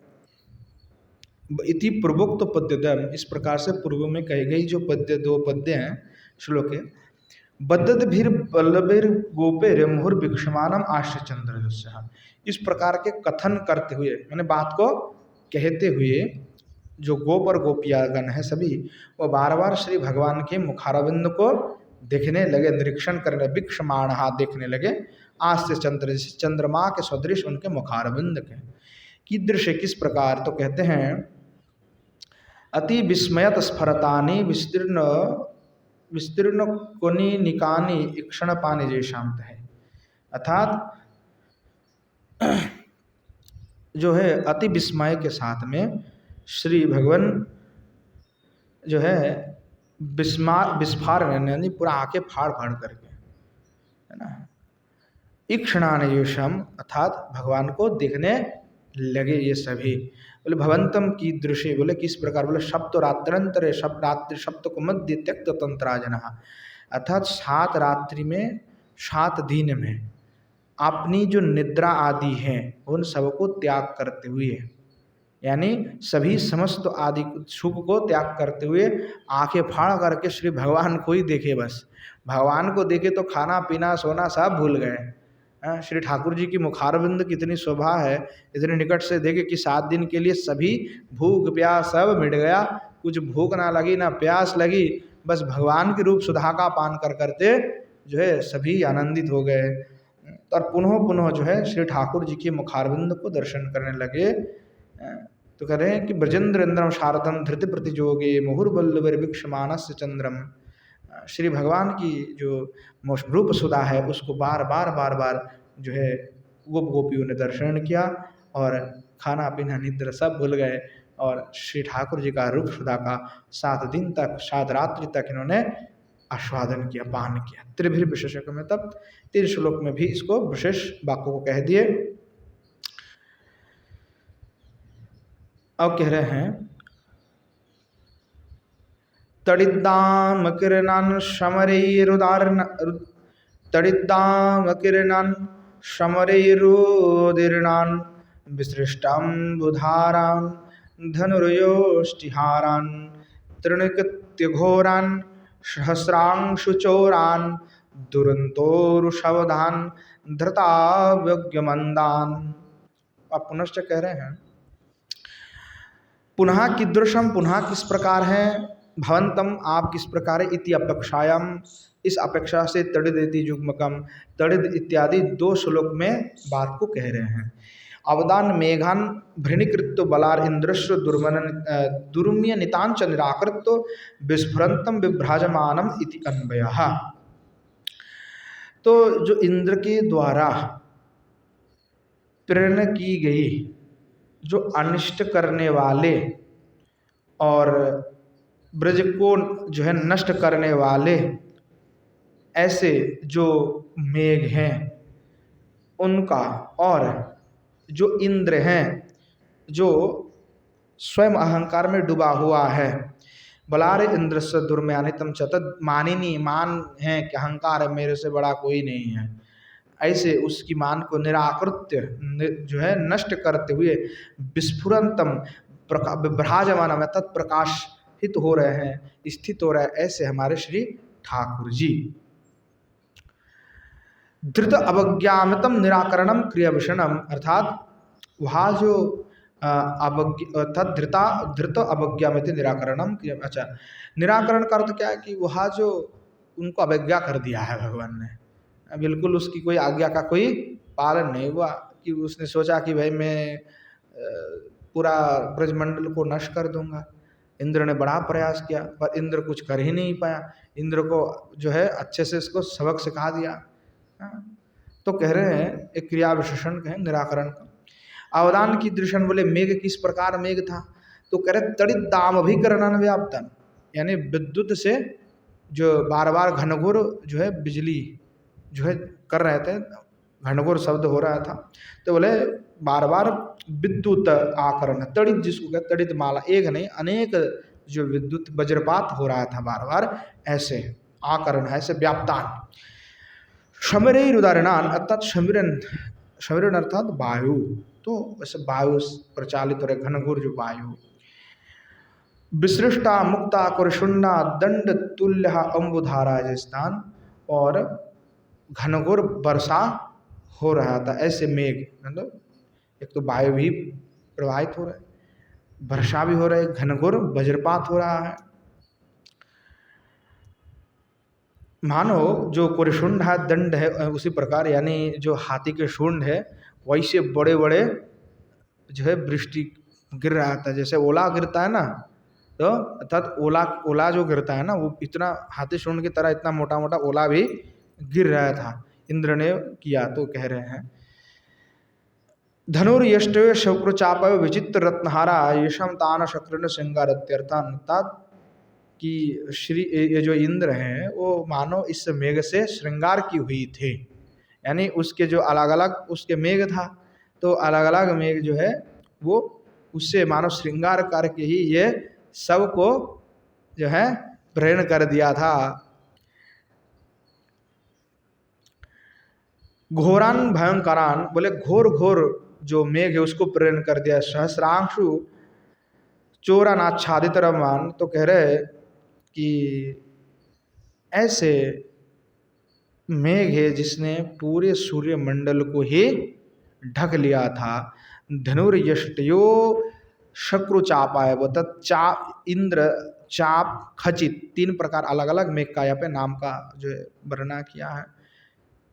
इति पूर्वोक्त पद्यम, इस प्रकार से पूर्व में कही गई जो पद्य दो पद्य हैं श्लोक है, बद्दभिर बल्लभिर गोपेर मुहुर भिक्षमानम आश्य चंद्र, इस प्रकार के कथन करते हुए मैंने बात को कहते हुए जो गोप और गोपियागण है सभी, वो बार बार श्री भगवान के मुखारविंद को देखने लगे, निरीक्षण करने, भिक्षमाण हाथ देखने लगे, आश्य चंद्र, चंद्रमा के सदृश उनके मुखारविंद के। कीदृश किस प्रकार, तो कहते हैं अति विस्मयत स्फरतानि विस्तीर्ण कोनि निकानी इक्षण पानी जैशांत है, अर्थात जो है अति विस्मय के साथ में श्री भगवान जो है विस्फार यानी पूरा आंखें फाड़ फाड़ करके, है ना, इक्षणानेशम अर्थात भगवान को देखने लगे ये सभी। बोले भवंतम की दृश्य, बोले किस प्रकार, बोले सप्त रात्रंतरे सब रात्रि सप्त को मध्य त्यक्त तंत्राजना, अर्थात 7 रात्रि में 7 दिन में अपनी जो निद्रा आदि हैं उन सबको त्याग करते हुए, यानी सभी समस्त आदि सुख को त्याग करते हुए आंखें फाड़ करके श्री भगवान को ही देखे, बस भगवान को देखे तो खाना पीना सोना सब भूल गए। श्री ठाकुर जी की मुखारविंद कितनी शोभा है, इतने निकट से देखे कि 7 दिन के लिए सभी भूख प्यास सब मिट गया, कुछ भूख ना लगी ना प्यास लगी, बस भगवान के रूप सुधा का पान कर करते जो है सभी आनंदित हो गए। और पुनः पुनः जो है श्री ठाकुर जी के मुखारविंद को दर्शन करने लगे। तो कह रहे हैं कि ब्रजेंद्र इंद्रम शारदम धृति प्रतिजोगे मुहुर्बल्लविर्वीक्षमानस्य चंद्रम, श्री भगवान की जो रूप सुधा है उसको बार बार जो है गोप गोपियों ने दर्शन किया और खाना पीना निद्रा सब भूल गए, और श्री ठाकुर जी का रूप सुधा का 7 दिन तक 7 रात्रि तक इन्होंने आस्वादन किया, पान किया। त्रिभिर विशेषक में तब 3 श्लोक में भी इसको विशेष वाक्यों को कह दिए। अब कह रहे हैं तड़िद्दाम किरणान शमरैरुदार्न तड़िद्दाम किरणान शमरैरुदीर्णान विसृष्टाम्बुधारान धनुर्योष्टिहारान तृणकृत्यघोरान सहस्रांशुचोरान दुरंतोरुषवधान धृताव्यग्यमंदान। आप पुनश्च कह रहे हैं पुनः कीदृशम, पुनः किस प्रकार है, भवंतम आप किस प्रकार है, इति अपेक्षायाम इस अपेक्षा से, तड़िद इति युग्मकम, तड़िद इत्यादि दो श्लोक में बात को कह रहे हैं। अवदान मेघान भृणीकृत्य बलार इंद्रश्व दुर्म्य नितांच निराकृत्य विस्फुरंतम विभ्राजमानम इति अन्वयः। तो जो इंद्र के द्वारा प्रेरणा की गई जो अनिष्ट करने वाले और ब्रज को जो है नष्ट करने वाले ऐसे जो मेघ हैं उनका, और जो इंद्र हैं जो स्वयं अहंकार में डूबा हुआ है, बलारे इंद्र से दुर्म्यानितम चतद, मानिनी मान है कि अहंकार है, मेरे से बड़ा कोई नहीं है, ऐसे उसकी मान को निराकृत्य जो है नष्ट करते हुए विस्फुरंतम विभ्राजमान में तत्प्रकाशित हो रहे हैं, स्थित हो रहे हैं, ऐसे हमारे श्री ठाकुर जी। धृत अवज्ञामितम निराकरणम क्रिया विषणम, अर्थात वहाँ जो धृत अवज्ञामित निराकरणम क्रिया, अच्छा निराकरण का अर्थ क्या है कि वहाँ जो उनको अवज्ञा कर दिया है भगवान ने, बिल्कुल उसकी कोई आज्ञा का कोई पालन नहीं हुआ, कि उसने सोचा कि भाई मैं पूरा ब्रजमंडल को नष्ट कर दूंगा। इंद्र ने बड़ा प्रयास किया पर इंद्र कुछ कर ही नहीं पाया, इंद्र को जो है अच्छे से इसको सबक सिखा दिया। तो कह रहे हैं एक क्रिया विशेषण कहें निराकरण का। अवदान की दृशन बोले मेघ किस प्रकार मेघ था, तो कह रहे तड़ित दाम अभिकरण व्याप्तन, यानी विद्युत से जो बार बार घनघोर जो है बिजली जो है कर रहे थे, घनघोर शब्द हो रहा था, तो बोले बार बार विद्युत आकरण, तड़ित जिसको कहते तड़ित माला, एक नहीं अनेक जो विद्युत वज्रपात हो रहा था बार बार, ऐसे आकरण है, ऐसे व्याप्तान। शमिर उदाहरणान, अर्थात शमिरन, शमिरन अर्थात वायु, तो ऐसे वायु प्रचालित हो रहे घनघोर जो वायु, विसृष्टा मुक्ता कुरशुंडा दंड तुल्य अम्बुधारा स्थान, और घनघोर वर्षा हो रहा था, ऐसे मेघ, मतलब एक तो वायु भी प्रवाहित हो रहा है, वर्षा भी हो रहा है, घनघोर वज्रपात हो रहा है। मानो जो कुरशुंड है दंड है उसी प्रकार, यानी जो हाथी के शुंड है वैसे बड़े बड़े जो है वृष्टि गिर रहा था, जैसे ओला गिरता है ना, तो अर्थात ओला जो गिरता है ना वो इतना हाथी शुंड की तरह इतना मोटा मोटा ओला भी गिर रहा था, इंद्र ने किया। तो कह रहे हैं धनुर्यष्टवे शक्रचापय विचित्र रत्नहारा यशम तान शक्र श्रृंगारत्यर्थान, कि श्री ये जो इंद्र हैं वो मानो इस मेघ से श्रृंगार की हुई थे, यानी उसके जो अलग अलग उसके मेघ था, तो अलग अलग मेघ जो है वो उससे मानो श्रृंगार करके ही ये सबको जो है प्रेरण कर दिया था। घोरान भयंकरान, बोले घोर घोर जो मेघ है उसको प्रेरण कर दिया। सहस्रांशु चोरानाच्छादित रमान, तो कह रहे कि ऐसे मेघ है जिसने पूरे सूर्य मंडल को ही ढक लिया था। धनुर्यष्टयो शक्रु चापाय, वो चाप इंद्र चाप खचित, तीन प्रकार अलग अलग मेघ का यहाँ पे नाम का जो वर्णना किया है।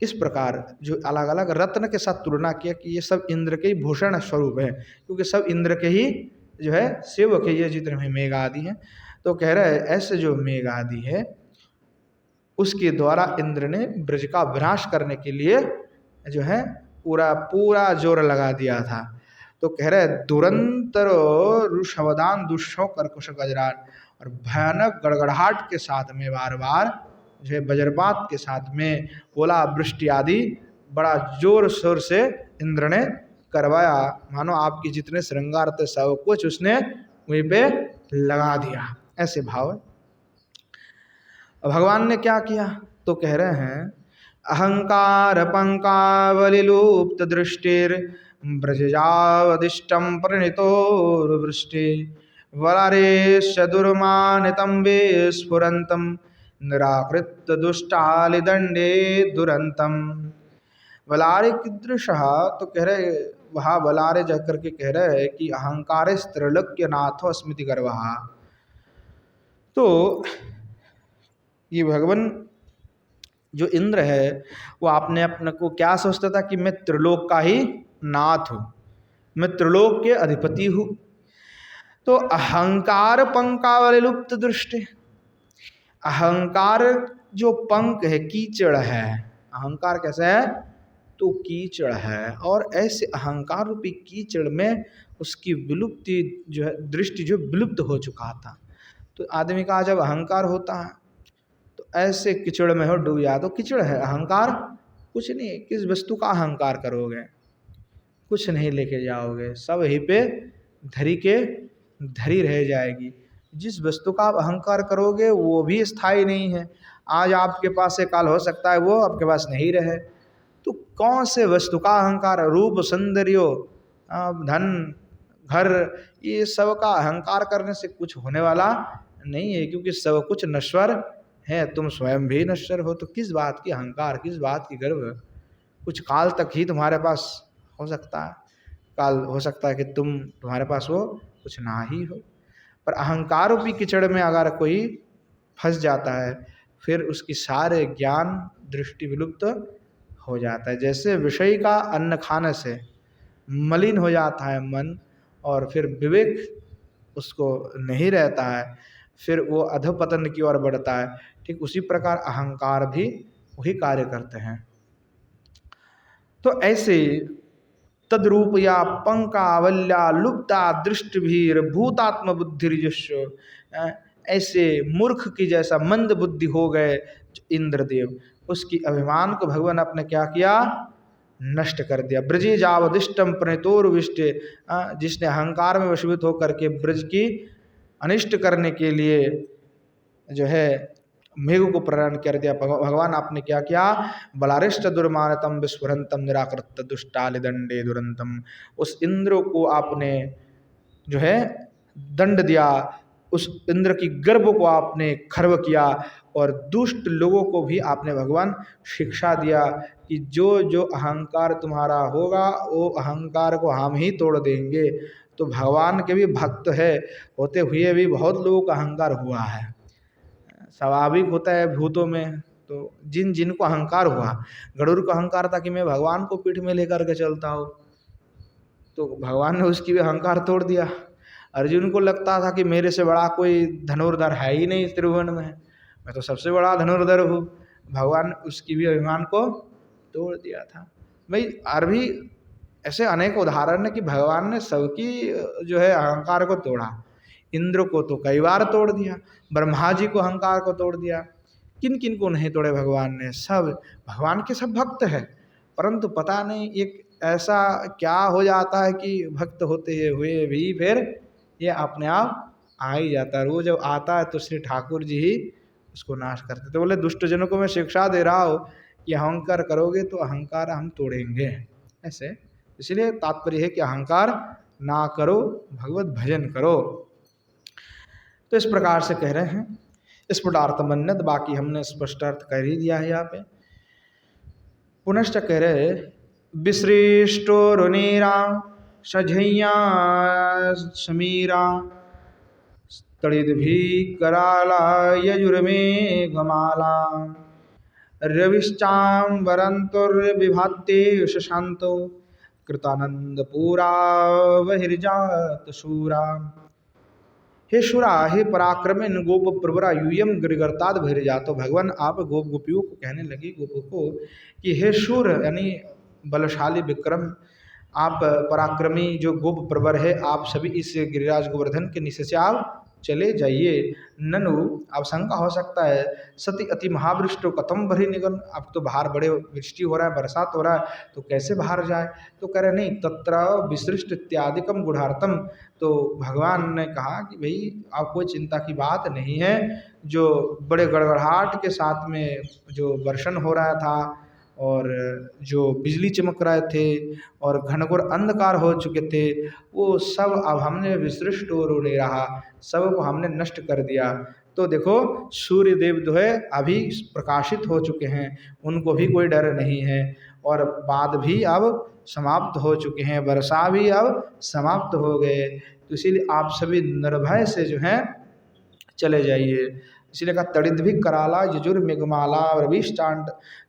इस प्रकार जो अलग अलग रत्न के साथ तुलना किया कि ये सब इंद्र के ही भूषण स्वरूप है, क्योंकि सब इंद्र के ही जो है सेवक है ये जितने में मेघ आदि हैं। तो कह रहे हैं ऐसे जो मेघ आदि है उसके द्वारा इंद्र ने ब्रज का विनाश करने के लिए जो है पूरा जोर लगा दिया था। तो कह रहे दुरंतर रुषवदान दुष्षो कर्कश गजरान, और भयानक गड़गड़ाहट के साथ में बार बार जो है वज्रपात के साथ में ओला वृष्टि आदि बड़ा जोर शोर से इंद्र ने करवाया, मानो आपकी जितने श्रृंगार थे सब कुछ उसने वहीं पे लगा दिया, ऐसे भाव। भगवान ने क्या किया, तो कह रहे हैं अहंकार पंकावलिलुप्त दृष्टिर ब्रजजावदिष्टम परिणितोर्वृष्टि वरारेश दुर्मानितम विस्फुरंतम निराकृत दुष्टालिदंडे दुरंतम। बलारे कीदृशः, तो कह रहे वहाँ बलारे जा करके कह रहे हैं कि अहंकार स्त्रैलोक्य नाथो स्मृति गर्वः। तो ये भगवान जो इंद्र है वो आपने अपने को क्या सोचता था कि मैं त्रिलोक का ही नाथ हूँ, मैं त्रिलोक के अधिपति हूँ। तो अहंकार पंकावले लुप्त दृष्टि, अहंकार जो पंख है कीचड़ है, अहंकार कैसा है तो कीचड़ है, और ऐसे अहंकार रूपी कीचड़ में उसकी विलुप्ति जो है, दृष्टि जो विलुप्त हो चुका था। तो आदमी का जब अहंकार होता है तो ऐसे कीचड़ में हो डूब जाए, तो कीचड़ है अहंकार कुछ नहीं। किस वस्तु का अहंकार करोगे, कुछ नहीं लेके जाओगे, सब यहीं पे धरी के धरी रह जाएगी। जिस वस्तु का आप अहंकार करोगे वो भी स्थायी नहीं है, आज आपके पास से काल हो सकता है वो आपके पास नहीं रहे। तो कौन से वस्तु का अहंकार, रूप सौंदर्य धन घर, ये सब का अहंकार करने से कुछ होने वाला नहीं है, क्योंकि सब कुछ नश्वर है, तुम स्वयं भी नश्वर हो। तो किस बात की अहंकार, किस बात की गर्व, कुछ काल तक ही तुम्हारे पास हो सकता है, काल हो सकता है कि तुम्हारे पास वो कुछ ना ही हो। पर अहंकार रूपी कीचड़ में अगर कोई फंस जाता है फिर उसकी सारे ज्ञान दृष्टि विलुप्त हो जाता है। जैसे विषय का अन्न खाने से मलिन हो जाता है मन और फिर विवेक उसको नहीं रहता है, फिर वो अधपतन की ओर बढ़ता है, ठीक उसी प्रकार अहंकार भी वही कार्य करते हैं। तो ऐसे तद्रूप या पंकावल्या लुप्ता दृष्टिभीर भूतात्म बुद्धिर्यश्व, ऐसे मूर्ख की जैसा मंद बुद्धि हो गए इंद्रदेव, उसकी अभिमान को भगवान आपने क्या किया, नष्ट कर दिया। ब्रजे जावदिष्टम प्रणितोर्विष्टे, जिसने अहंकार में वशीभूत होकर के ब्रज की अनिष्ट करने के लिए जो है मेघ को प्रेरण कर दिया। भगवान आपने क्या किया, बलारिष्ट दुर्मानतम विस्फुरंतम निराकृत दुष्टाल दंडे दुरंतम, उस इंद्र को आपने जो है दंड दिया, उस इंद्र की गर्भ को आपने खर्व किया, और दुष्ट लोगों को भी आपने भगवान शिक्षा दिया कि जो जो अहंकार तुम्हारा होगा वो अहंकार को हम ही तोड़ देंगे। तो भगवान के भी भक्त है होते हुए भी बहुत लोगों का अहंकार हुआ है, स्वाभाविक होता है भूतों में। तो जिन जिनको अहंकार हुआ, गरुड़ को अहंकार था कि मैं भगवान को पीठ में लेकर के चलता हूँ, तो भगवान ने उसकी भी अहंकार तोड़ दिया। अर्जुन को लगता था कि मेरे से बड़ा कोई धनुर्धर है ही नहीं त्रिभुवन में, मैं तो सबसे बड़ा धनुर्धर हूँ, भगवान उसकी भी अभिमान को तोड़ दिया था। भाई और भी ऐसे अनेक उदाहरण है कि भगवान ने सबकी जो है अहंकार को तोड़ा। इंद्र को तो कई बार तोड़ दिया, ब्रह्मा जी को अहंकार को तोड़ दिया, किन किन को नहीं तोड़े भगवान ने। सब भगवान के सब भक्त है, परंतु पता नहीं एक ऐसा क्या हो जाता है कि भक्त होते हुए भी फिर ये अपने आप आ ही जाता है। वो जब आता है तो श्री ठाकुर जी ही उसको नाश करते। तो बोले दुष्ट जनों को मैं शिक्षा दे रहा हूँ कि अहंकार करोगे तो अहंकार हम तोड़ेंगे ऐसे। इसलिए तात्पर्य है कि अहंकार ना करो, भगवत भजन करो। तो इस प्रकार से कह रहे हैं, स्फुटार्थमन्यत, बाकी हमने स्पष्ट अर्थ कर ही दिया है यहाँ पे। पुनश्च कह रहे विश्रेष्टो रुनीरा सझैया समीरा तड़िद भी कराला यजुर्मे घमाला रविश्चाम्बरंतुर्विभाते शशांतो कृतानंद पूरा बहिर्जात शूरा। हे शुरा, हे पराक्रमे गोप प्रवरा यूयम गिरगर्ताद भैरजा। तो भगवान आप गोप गोपियों को कहने लगे, गोपों को, कि हे शूर यानी बलशाली विक्रम, आप पराक्रमी जो गोप प्रवर है, आप सभी इस गिरिराज गोवर्धन के नीचे से आप चले जाइए। ननु, अब शंका हो सकता है, सती अति महावृष्टो कथम भरी निगम, अब तो बाहर बड़े वृष्टि हो रहा है, बरसात हो रहा है, तो कैसे बाहर जाए। तो कह रहे नहीं, तत्र विसृष्ट इत्यादिकम गुढ़ार्थम। तो भगवान ने कहा कि भाई आप कोई चिंता की बात नहीं है, जो बड़े गड़गड़ाहट के साथ में जो वर्षण हो रहा था और जो बिजली चमक रहे थे और घनघोर अंधकार हो चुके थे, वो सब अब हमने विसृष्ट और नहीं रहा, सब को हमने नष्ट कर दिया। तो देखो सूर्य देव जो है अभी प्रकाशित हो चुके हैं, उनको भी कोई डर नहीं है, और बाद भी अब समाप्त हो चुके हैं, वर्षा भी अब समाप्त हो गए। तो इसीलिए आप सभी निर्भय से जो है चले जाइए। इसीलिए कहा तड़िद भी कराला यजुर मेघमाला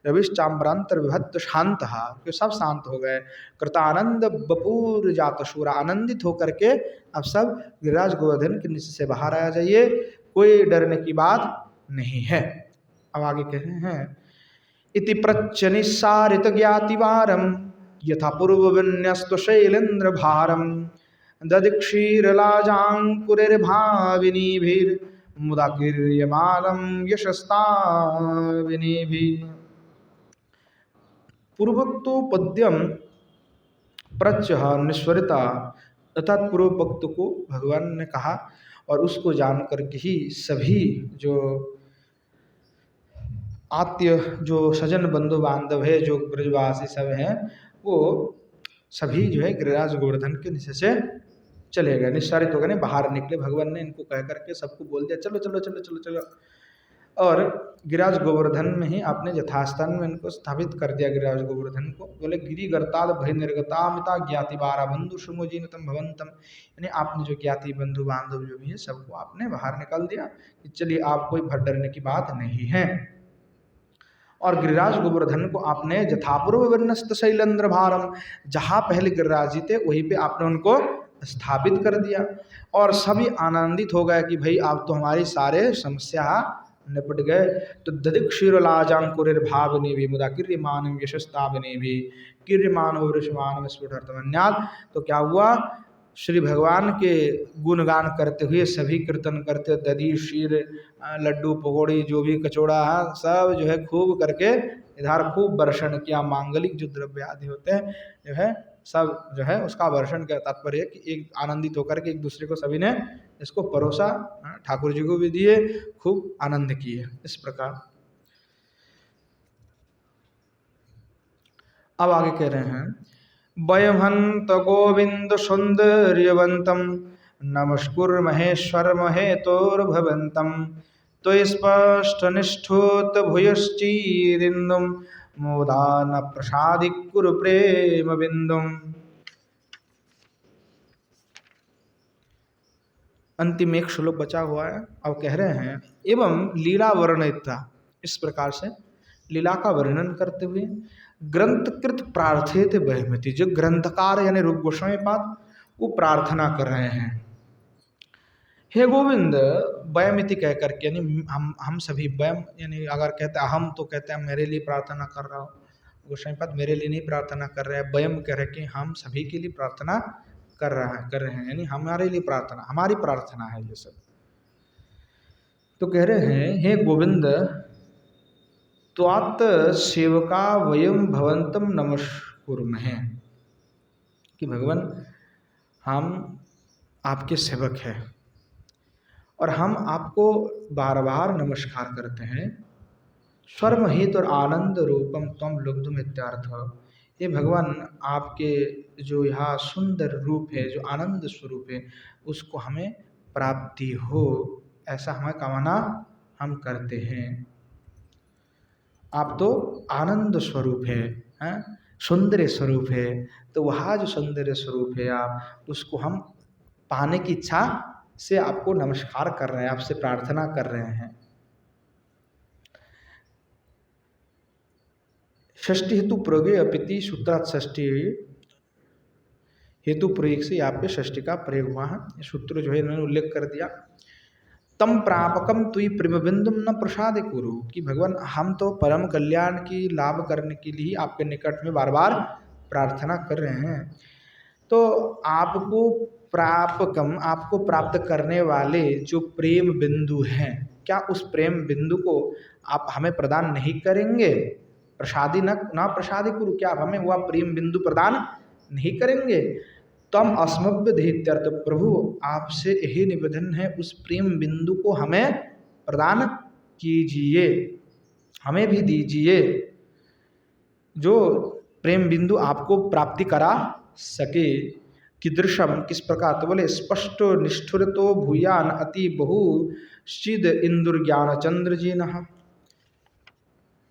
रविश्चाम्बरांतर विभत्त शांत, कि सब शांत हो गए। कृतानंद बपूर जात शूरा, आनंदित होकर के अब सब गिरिराज गोवर्धन के नीचे से बाहर आ जाइए, कोई डरने की बात नहीं है। अब आगे कह रहे हैं इति प्रच्छ निस्सारित ज्ञातिवारम यथा पूर्व विन्यस्त शैलेन्द्र भारम दधिक्षीरलाजांकुरिर्भाविनीभिर् मुदा कीर्यमानं यशस्ताविनीभिः। पूर्वोक्तो पद्यम प्रच्छ निस्वरिता, अर्थात पूर्वोक्त को भगवान ने कहा और उसको जान करके ही सभी जो आत्य जो सजन बंधु बांधव है, जो ब्रजवासी सब हैं, वो सभी जो है गिरिराज गोवर्धन के नीचे से चले गए, निस्सारित हो गए, बाहर निकले। भगवान ने इनको कह करके सबको बोल दिया चलो चलो चलो चलो चलो, और गिरिराज गोवर्धन में ही आपने यथास्थान में इनको स्थापित कर दिया। गिरिराज गोवर्धन को बोले गिरि गर्ताद भय निर्गतामिता ज्ञाति बारा बंधु सुमोजीनतम भवंतम, यानी आपने जो ज्ञाति बंधु बांधव जो भी है सबको आपने बाहर निकाल दिया कि चलिए आप कोई भट डरने की बात नहीं है। और गिरिराज गोवर्धन को आपने यथापूर्व विन्यस्त शैलेन्द्र भारम, जहाँ पहले गिरिराज जी थे वहीं पे आपने उनको स्थापित कर दिया, और सभी आनंदित हो गए कि भाई आप तो हमारी सारे समस्या निपट गए। तो दधिक्षीरलाजांकुरिर्भाविनी भी मुदा कीर्यमानं यशस्ताविनी भी कीर्यमानो वृषमानं स्फुटर्थमन्यात्। तो क्या हुआ, श्री भगवान के गुणगान करते हुए सभी कीर्तन करते, दधी शीर लड्डू पकौड़ी जो भी कचौड़ा है सब जो है खूब करके इधर खूब वर्षण किया। मांगलिक जो द्रव्य आदि होते हैं जो है सब जो है उसका वर्षण का तात्पर्य कि एक आनंदित होकर के एक दूसरे को सभी ने इसको परोसा, ठाकुर जी को भी दिए, खूब आनंद किए। इस प्रकार अब आगे कह रहे हैं वयमहंत गोविंद सौंदर्यवंतम नमस्कुर महेश्वर महेतोर्भवंतम तो स्पष्ट निष्ठोत भूयश्चीरिंदुम मोदा न प्रसादि कुरु प्रेम बिंदुम। अंतिम एक श्लोक बचा हुआ है। अब कह रहे हैं एवं लीला वर्णिता, इस प्रकार से लीला का वर्णन करते हुए ग्रंथकृत प्रार्थित बहमति, जो ग्रंथकार यानी रूप गोस्वामी पाद वो प्रार्थना कर रहे हैं, हे गोविंद वयमिति कह करके, यानी हम सभी, वयम यानी अगर कहते हैं हम तो कहते हैं मेरे लिए प्रार्थना कर रहा हूँ, गोस्वामी पाद मेरे लिए नहीं प्रार्थना कर रहे हैं, वयम कह रहे कि हम सभी के लिए प्रार्थना कर रहे हैं, यानी हमारे लिए प्रार्थना, हमारी प्रार्थना है ये सब। तो कह रहे हैं हे गोविंद त्वात् सेवका वयम भवंतम नमस्कुर्महे, कि भगवान हम आपके सेवक हैं और हम आपको बार बार नमस्कार करते हैं। स्वरमहित और आनंद रूपम तम लुब्धुम इत्यार्थ, ये भगवान आपके जो यहाँ सुंदर रूप है, जो आनंद स्वरूप है, उसको हमें प्राप्ति हो, ऐसा हमें कामना हम करते हैं। आप तो आनंद स्वरूप है, सौंदर्य स्वरूप है, तो वहाँ जो सौंदर्य स्वरूप है आप उसको हम पाने की इच्छा से आपको नमस्कार कर रहे हैं, आपसे प्रार्थना कर रहे हैं। षष्ठी हेतु प्रयोग अपिति सूत्रार्थ षष्ठी हेतु प्रयोग से यहाँ पे षष्ठी का प्रयोग हुआ है। सूत्र जो है इन्होंने उल्लेख कर दिया। तम प्रापकम तुई प्रेमबिंदुम न प्रसाद कुरु, कि भगवान हम तो परम कल्याण की लाभ करने के लिए आपके निकट में बार बार प्रार्थना कर रहे हैं। तो आपको प्रापकम, आपको प्राप्त करने वाले जो प्रेम बिंदु हैं, क्या उस प्रेम बिंदु को आप हमें प्रदान नहीं करेंगे? प्रसादी न प्रसादी कुरु, क्या आप हमें वह प्रेम बिंदु प्रदान नहीं करेंगे? तम अस्मभ्यधीत्यर्थ, प्रभु आपसे यही निवेदन है उस प्रेम बिंदु को हमें प्रदान कीजिए, हमें भी दीजिए, जो प्रेम बिंदु आपको प्राप्ति करा सके। कीदृशम, किस प्रकार? तो बोले स्पष्ट निष्ठुर तो भूयान अति बहु चिद इंदुर ज्ञान चंद्र जी न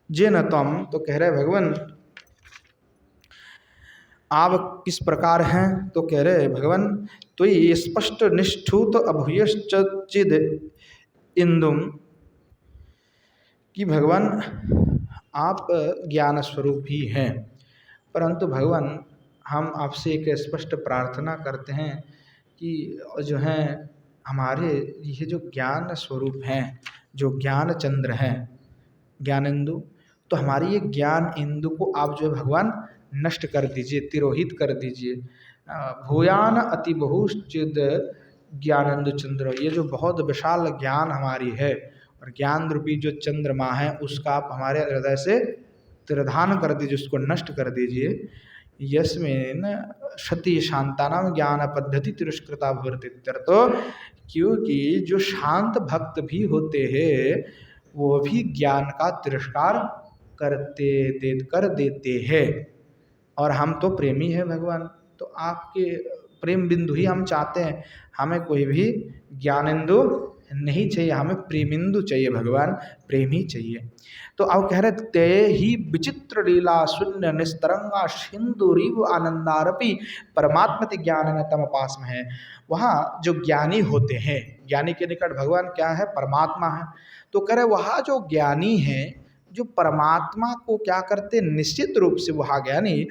जे न तम। तो कह रहे भगवान आप किस प्रकार हैं? तो कह रहे भगवान तो ये स्पष्ट निष्ठुत अभूयश्चिद इंदुम कि भगवान आप ज्ञान स्वरूप ही हैं, परंतु भगवान हम आपसे एक स्पष्ट प्रार्थना करते हैं कि जो है हमारे ये जो ज्ञान स्वरूप हैं, जो ज्ञान चंद्र हैं, ज्ञानेंदु, तो हमारी ये ज्ञान इंदु को आप जो है भगवान नष्ट कर दीजिए, तिरोहित कर दीजिए। भूयान अति बहुश्चिद ज्ञानेंदु चंद्र, ये जो बहुत विशाल ज्ञान हमारी है और ज्ञान रूपी जो चंद्रमा है उसका आप हमारे हृदय से तिरोधान कर दीजिए, उसको नष्ट कर दीजिए। यस्मिन क्षति शांतानाम ज्ञान पद्धति तिरस्कृता भवति। तो क्योंकि जो शांत भक्त भी होते हैं वो भी ज्ञान का तिरस्कार कर देते हैं, और हम तो प्रेमी है भगवान, तो आपके प्रेम बिंदु ही हम चाहते हैं, हमें कोई भी ज्ञानेंदु नहीं चाहिए, हमें प्रेमिंदु चाहिए भगवान, प्रेम ही चाहिए। तो अब कह रहे ते ही विचित्र लीला शून्य निस्तरंगा सिंधुरीव आनंदारपी परमात्मति ज्ञान तम पास में है। वहाँ जो ज्ञानी होते हैं, ज्ञानी के निकट भगवान क्या है? परमात्मा है। तो कह रहे वहाँ जो ज्ञानी है, जो परमात्मा को क्या करते, निश्चित रूप से वहाँ ज्ञानी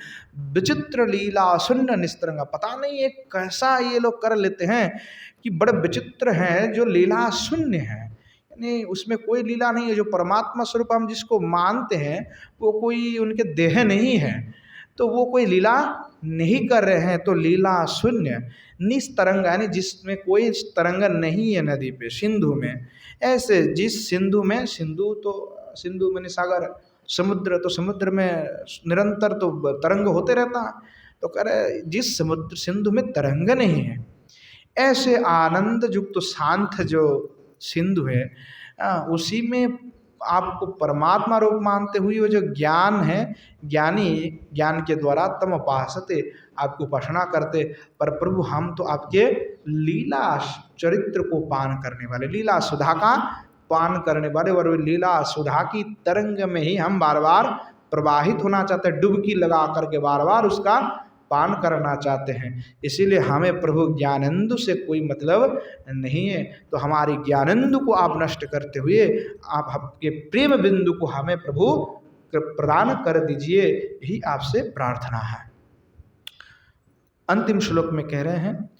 विचित्र लीला शून्य निस्तरंग, पता नहीं ये कैसा ये लोग कर लेते हैं कि बड़े विचित्र हैं, जो लीला शून्य है, यानी उसमें कोई लीला नहीं है। जो परमात्मा स्वरूप हम जिसको मानते हैं वो कोई उनके देह नहीं है, तो वो कोई लीला नहीं कर रहे हैं, तो लीला शून्य निस्तरंग, यानी जिसमें कोई तरंग नहीं है नदी पे, सिंधु में। ऐसे जिस सिंधु में, सिंधु में सागर, समुद्र, तो समुद्र में निरंतर तो तरंग होते रहता है। तो कह रहे जिस समुद्र सिंधु में तरंग नहीं है, ऐसे आनंद युक्त शांत जो सिंधु है, उसी में आपको परमात्मा रूप मानते हुए वो जो ज्ञान है, ज्ञानी ज्ञान के द्वारा तम उपासते, आपको उपासना करते। पर प्रभु हम तो आपके लीला चरित्र को पान करने वाले, लीला सुधा का पान करने वाले, और लीला सुधा की तरंग में ही हम बार बार प्रवाहित होना चाहते हैं, डुबकी लगा करके बार बार उसका पान करना चाहते हैं। इसीलिए हमें प्रभु ज्ञानेंदु से कोई मतलब नहीं है। तो हमारी ज्ञानेंदु को आप नष्ट करते हुए आप आपके प्रेम बिंदु को हमें प्रभु प्रदान कर दीजिए, यही आपसे प्रार्थना है। अंतिम श्लोक में कह रहे हैं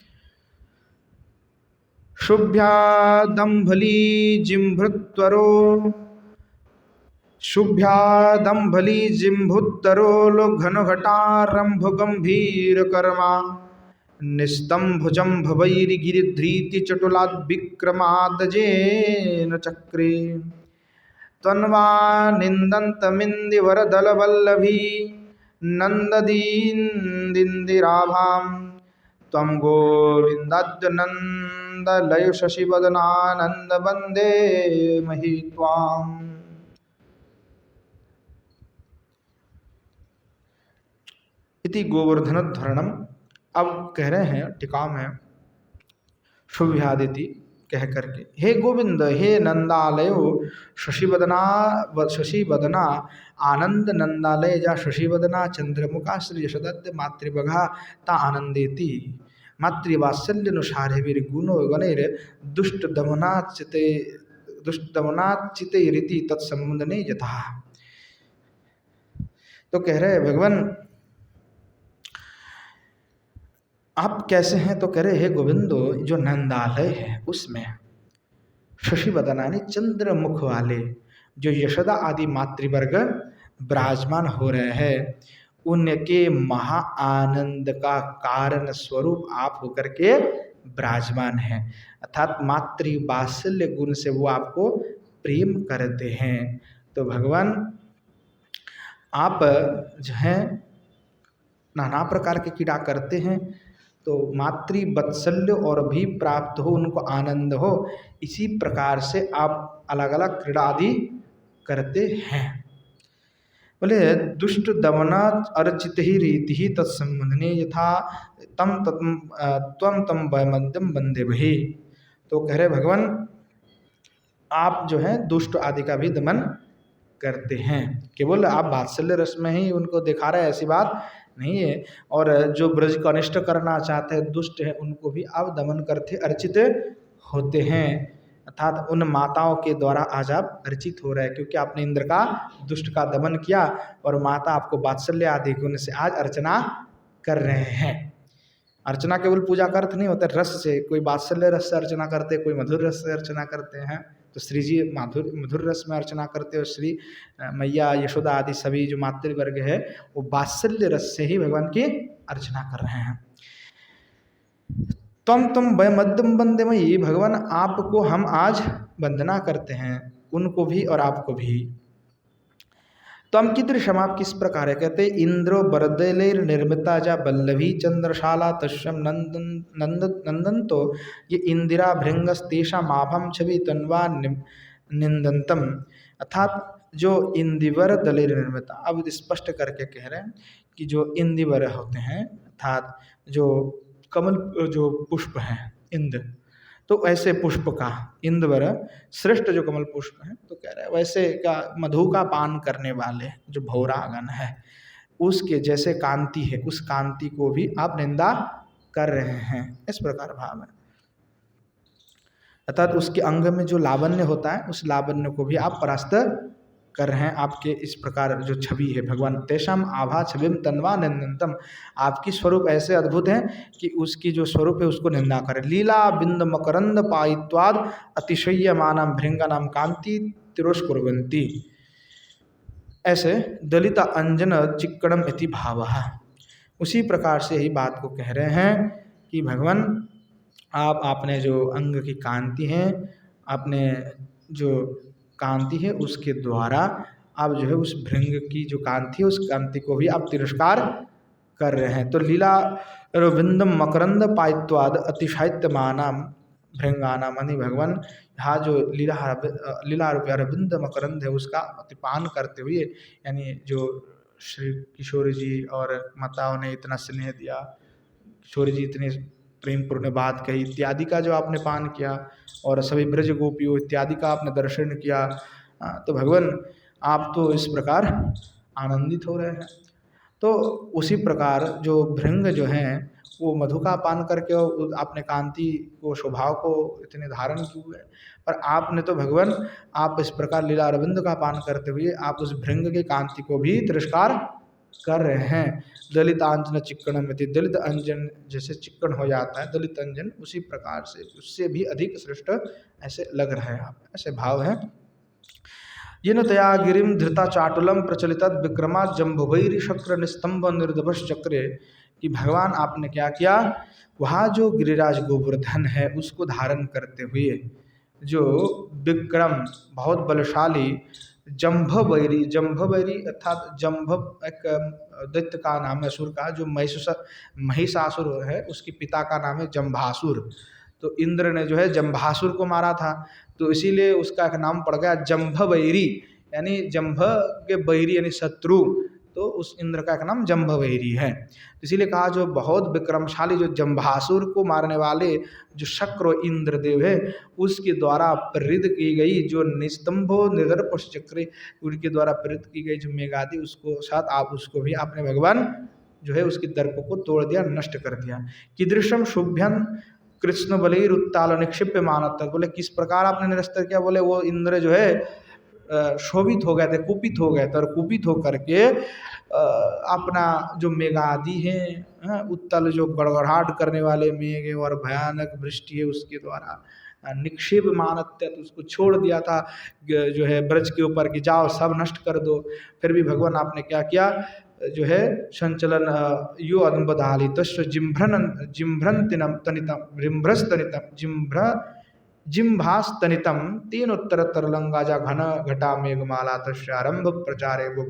शुभ्यादंभली जिम्भृत्वरो, शुभ्यादंभली जिम्भुत्तरो घनघटारंभ गंभीर कर्मा, निस्तंभुजं भवैर्गिरिधृति चटुलाद् विक्रमादजेन चक्रे, तन्वा निन्दन्तमिन्दिवरदलवल्लभी नन्ददीन्दिराभां, त्वं गोविन्दाद्यनन्दलय शशिवदनानन्द वन्दे महि त्वाम्। इति गोवर्धनध्वरणम। अब कह रहे हैं टीका में शुभ्यादिति कह करके, हे गोविंद, हे नंदालयो शशिवदना आनंद नंदालय जा शशिवदना चंद्रमुखा श्री यशदत्त मातृभगा ता आनंदेति मातृवात्सल्यानुसारे वीर गुणो गणैर दुष्टदमनाचिते रीति तत्संबंधने यथा। तो कह रहे भगवान आप कैसे हैं? तो कह रहे हे गोविंदो, जो नंदालय है उसमें शशिवदना यानी चंद्रमुख वाले जो यशोदा आदि मातृवर्ग विराजमान हो रहे हैं, उनके महा आनंद का कारण स्वरूप आप होकर के विराजमान हैं, अर्थात मातृ वात्सल्य गुण से वो आपको प्रेम करते हैं। तो भगवान आप जो है नाना प्रकार के क्रीड़ा करते हैं, तो मातृ वात्सल्य और भी प्राप्त हो, उनको आनंद हो, इसी प्रकार से आप अलग अलग क्रीड़ा आदि करते हैं। बोले दुष्ट दमना अर्चित ही रीति ही तत्संबंधने यथा तम वैमद्यम बंदे भे। तो कह रहे भगवान आप जो है दुष्ट आदि का भी दमन करते हैं। केवल आप वात्सल्य रस में ही उनको दिखा रहे हैं ऐसी बात नहीं है। और जो ब्रज को अनिष्ट करना चाहते हैं, दुष्ट हैं, उनको भी आप दमन करते अर्चित होते हैं। अर्थात उन माताओं के द्वारा आज आप अर्चित हो रहे हैं, क्योंकि आपने इंद्र का दुष्ट का दमन किया और माता आपको वात्सल्य आदि गुण से आज अर्चना कर रहे हैं। अर्चना केवल पूजा का अर्थ नहीं होता रस से, कोई वात्सल्य रस से अर्चना करते, कोई मधुर रस से अर्चना करते हैं। तो श्री जी मधुर रस में अर्चना करते हो, श्री मैया यशोदा आदि सभी जो मातृवर्ग है वो वात्सल्य रस से ही भगवान की अर्चना कर रहे हैं। तुम वह मध्यम बंदेमयी, भगवान आपको हम आज वंदना करते हैं, उनको भी और आपको भी। तम कीदृशम, आप किस प्रकार है, कहते इंद्रो बरदलेर निर्मिता जा वल्लभी चंद्रशाला तस्यम नंदन नंदन तो ये इंदिरा भृंगस तेषा माभम छवि तन्वा निंदंतम। अर्थात जो इंदिवर दलेर निर्मिता, अब स्पष्ट करके कह रहे हैं कि जो इंदिवर होते हैं अर्थात जो कमल जो पुष्प हैं इंद्र, तो ऐसे पुष्प का इंद्र श्रेष्ठ जो कमल पुष्प है, तो कह रहे हैं वैसे का मधु का पान करने वाले जो भौरागण है उसके जैसे कांति है, उस कांति को भी आप निंदा कर रहे हैं, इस प्रकार भाव है। अर्थात उसके अंग में जो लावण्य होता है उस लावण्य को भी आप परास्त कर रहे हैं। आपके इस प्रकार जो छवि है भगवान तेषाम आभा छविम तन्वा निंदनतम, आपकी स्वरूप ऐसे अद्भुत है कि उसकी जो स्वरूप है उसको निंदा करें। लीला बिंद मकरंद पायित्वाद अतिशय्यमानम भृंगानाम कांति तिरोष्कुर्वन्ति, ऐसे दलित अंजन चिक्कणम इति भावः। उसी प्रकार से ही बात को कह रहे हैं कि भगवान आप आपने जो अंग की कांति है, आपने जो कांति है उसके द्वारा आप जो है उस भृंग की जो कांति है उस कांति को भी आप तिरस्कार कर रहे हैं। तो लीला रविंदम मकरंद पायित्वाद अतिशयित्यमानम भृंगाना, मानी भगवान यहाँ जो लीला रूपी अरविंद मकरंद है उसका अतिपान करते हुए, यानी जो श्री किशोर जी और माताओं ने इतना स्नेह दिया, किशोर जी इतने प्रेम पूर्ण बात कही इत्यादि का जो आपने पान किया और सभी ब्रज गोपियों इत्यादि का आपने दर्शन किया, तो भगवान आप तो इस प्रकार आनंदित हो रहे हैं। तो उसी प्रकार जो भृंग जो हैं वो मधु का पान करके आपने कांति को स्वभाव को इतने धारण किए हुए, पर आपने तो भगवान आप इस प्रकार लीला अरविंद का पान करते हुए आप उस भृंग की कांति को भी तिरस्कार कर रहे हैं। दलित अंजन चिक्कण में, दलित अंजन जैसे चिक्कण हो जाता है दलित अंजन, उसी प्रकार से उससे भी अधिक श्रेष्ठ ऐसे लग रहे हैं आप, ऐसे भाव है। येन तया गिरिम धृता चाटुलम प्रचलित विक्रमा जम्भुभैरी शक्र निस्तंभ निर्दभश चक्रे, कि भगवान आपने क्या किया, वहाँ जो गिरिराज गोवर्धन है उसको धारण करते हुए जो विक्रम बहुत बलशाली जम्भवैरी अर्थात जम्भ एक दैत्य का नाम है, असुर का, जो महिषासुर है उसके पिता का नाम है जम्भासुर। तो इंद्र ने जो है जम्भासुर को मारा था, तो इसीलिए उसका एक नाम पड़ गया जम्भवैरी, यानी जम्भ के बैरी यानी शत्रु, तो उस इंद्र का एक नाम जम्भवैरी है। इसीलिए कहा जो बहुत विक्रमशाली जो जम्भासुर को मारने वाले जो शक्र इंद्रदेव है उसके द्वारा प्रेरित की गई जो निस्तंभो निर्दर्पश चक्र, उनके द्वारा प्रेरित की गई जो मेघादि, उसको साथ आप उसको भी आपने भगवान जो है उसके दर्प को तोड़ दिया, नष्ट कर दिया। कीदृशम शुभ्यन कृष्ण बलि उत्ताल निक्षिप्य मानत, बोले किस प्रकार आपने निरस्त किया, बोले वो इंद्र जो है शोभित हो गए थे, कुपित हो गए थे, और कुपित होकर के अपना जो मेघादि है उत्तल जो गड़गड़ाहट करने वाले मेघ और भयानक वृष्टि है उसके द्वारा निक्षेप मानत्य, तो उसको छोड़ दिया था जो है ब्रज के ऊपर कि जाओ सब नष्ट कर दो। फिर भी भगवान आपने क्या किया, जो है संचलन यो अदम्बदाली तस्व जिम्भ्रंतिनम तनितम रिम्भ्रस्तनितम जिम्भास्तनितम तीन उत्तर तरलंगाजा घन घटा मेघमाला तस्यारंभ प्रचारे वो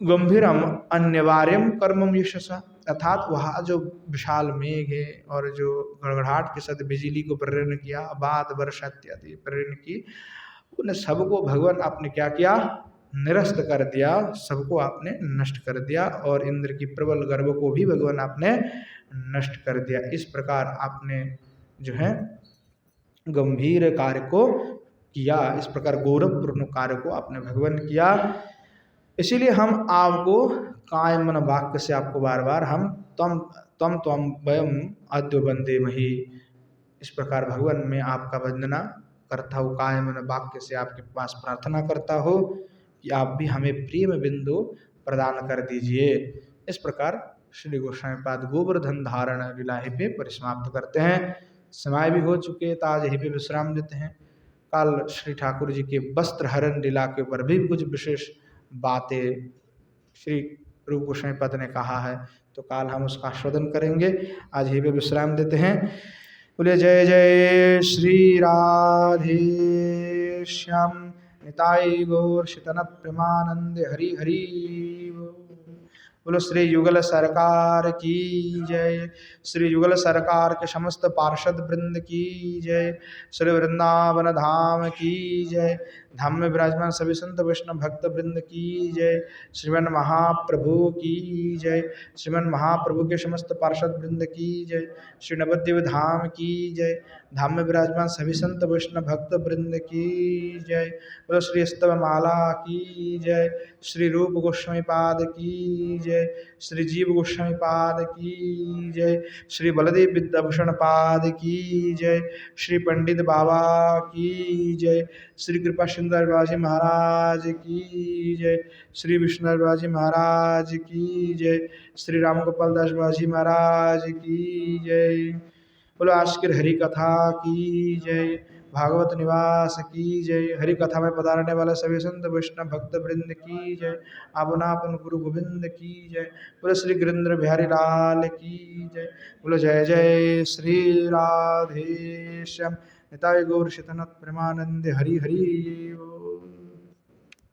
गंभीरम अन्यवार्यम कर्मम यशसा, अर्थात वहाँ जो विशाल मेघ है और जो गड़गड़ाहट के साथ बिजली को प्रेरण किया, बाद वर्षा इत्यादि प्रेरण की, उन सबको भगवान आपने क्या किया, निरस्त कर दिया, सबको आपने नष्ट कर दिया, और इंद्र की प्रबल गर्व को भी भगवान आपने नष्ट कर दिया। इस प्रकार आपने जो है गंभीर कार्य को किया। इस प्रकार गौरवपूर्ण कार्य को आपने भगवान किया। इसीलिए हम आपको काय मन वाक्य से आपको बार बार हम तम तम त्वम वयम अद्य वंदे मही, इस प्रकार भगवान में आपका वंदना करता हूँ, काय मन वाक्य से आपके पास प्रार्थना करता हूँ कि आप भी हमें प्रेम बिंदु प्रदान कर दीजिए। इस प्रकार श्री गोस्वामी पाद गोवर्धन धारण लीला यहीं पे परिसमाप्त करते हैं। समय भी हो चुके तो आज यहीं पे विश्राम देते हैं। कल श्री ठाकुर जी के वस्त्र हरण लीला के ऊपर भी कुछ विशेष बातें श्री रूप गोस्वामी पद ने कहा है, तो काल हम उसका आस्वादन करेंगे। आज यहीं पे विश्राम देते हैं। बोले जय जय श्री राधे श्याम निताई गौर शितनत प्रेमानंद हरि हरि बोल। बोलो श्री युगल सरकार की जय, श्री युगल सरकार के समस्त पार्षद वृंद की जय, श्री वृंदावन धाम की जय, धाम में विराजमान सभी संत वैष्णव भक्त वृंद की जय, श्रीमन महाप्रभु की जय, श्रीमन महाप्रभु के समस्त पार्षद वृंद की जय, श्री नवद्वीप धाम की जय, धाम में विराजमान सभी संत वैष्णव भक्त वृंद की जय। बोलो श्री स्तव माला की जय, श्री रूप गोस्वामी पाद की जय, श्री जीव गोस्वामी पाद की जय, श्री बलदेव विद्याभूषण पाद की जय, श्री पंडित बाबा की जय, श्री कृपा सुंदर बाजी महाराज की जय, श्री विष्णु बाजी महाराज की जय, श्री राम गोपाल दास बाजी महाराज की जय। बोलो आस्किर हरि कथा की जय, भागवत निवास की जय, हरि कथा में पधारने वाले सभी संत वैष्णव भक्त वृंद की जय, अपनापन गुरु गोविंद की जय। बोलो श्री गिरिंद्र बिहारी लाल की जय। बोलो जय जय श्री राधे श्याम निताय गौर शितनत प्रेमानंद हरि हरि बोल।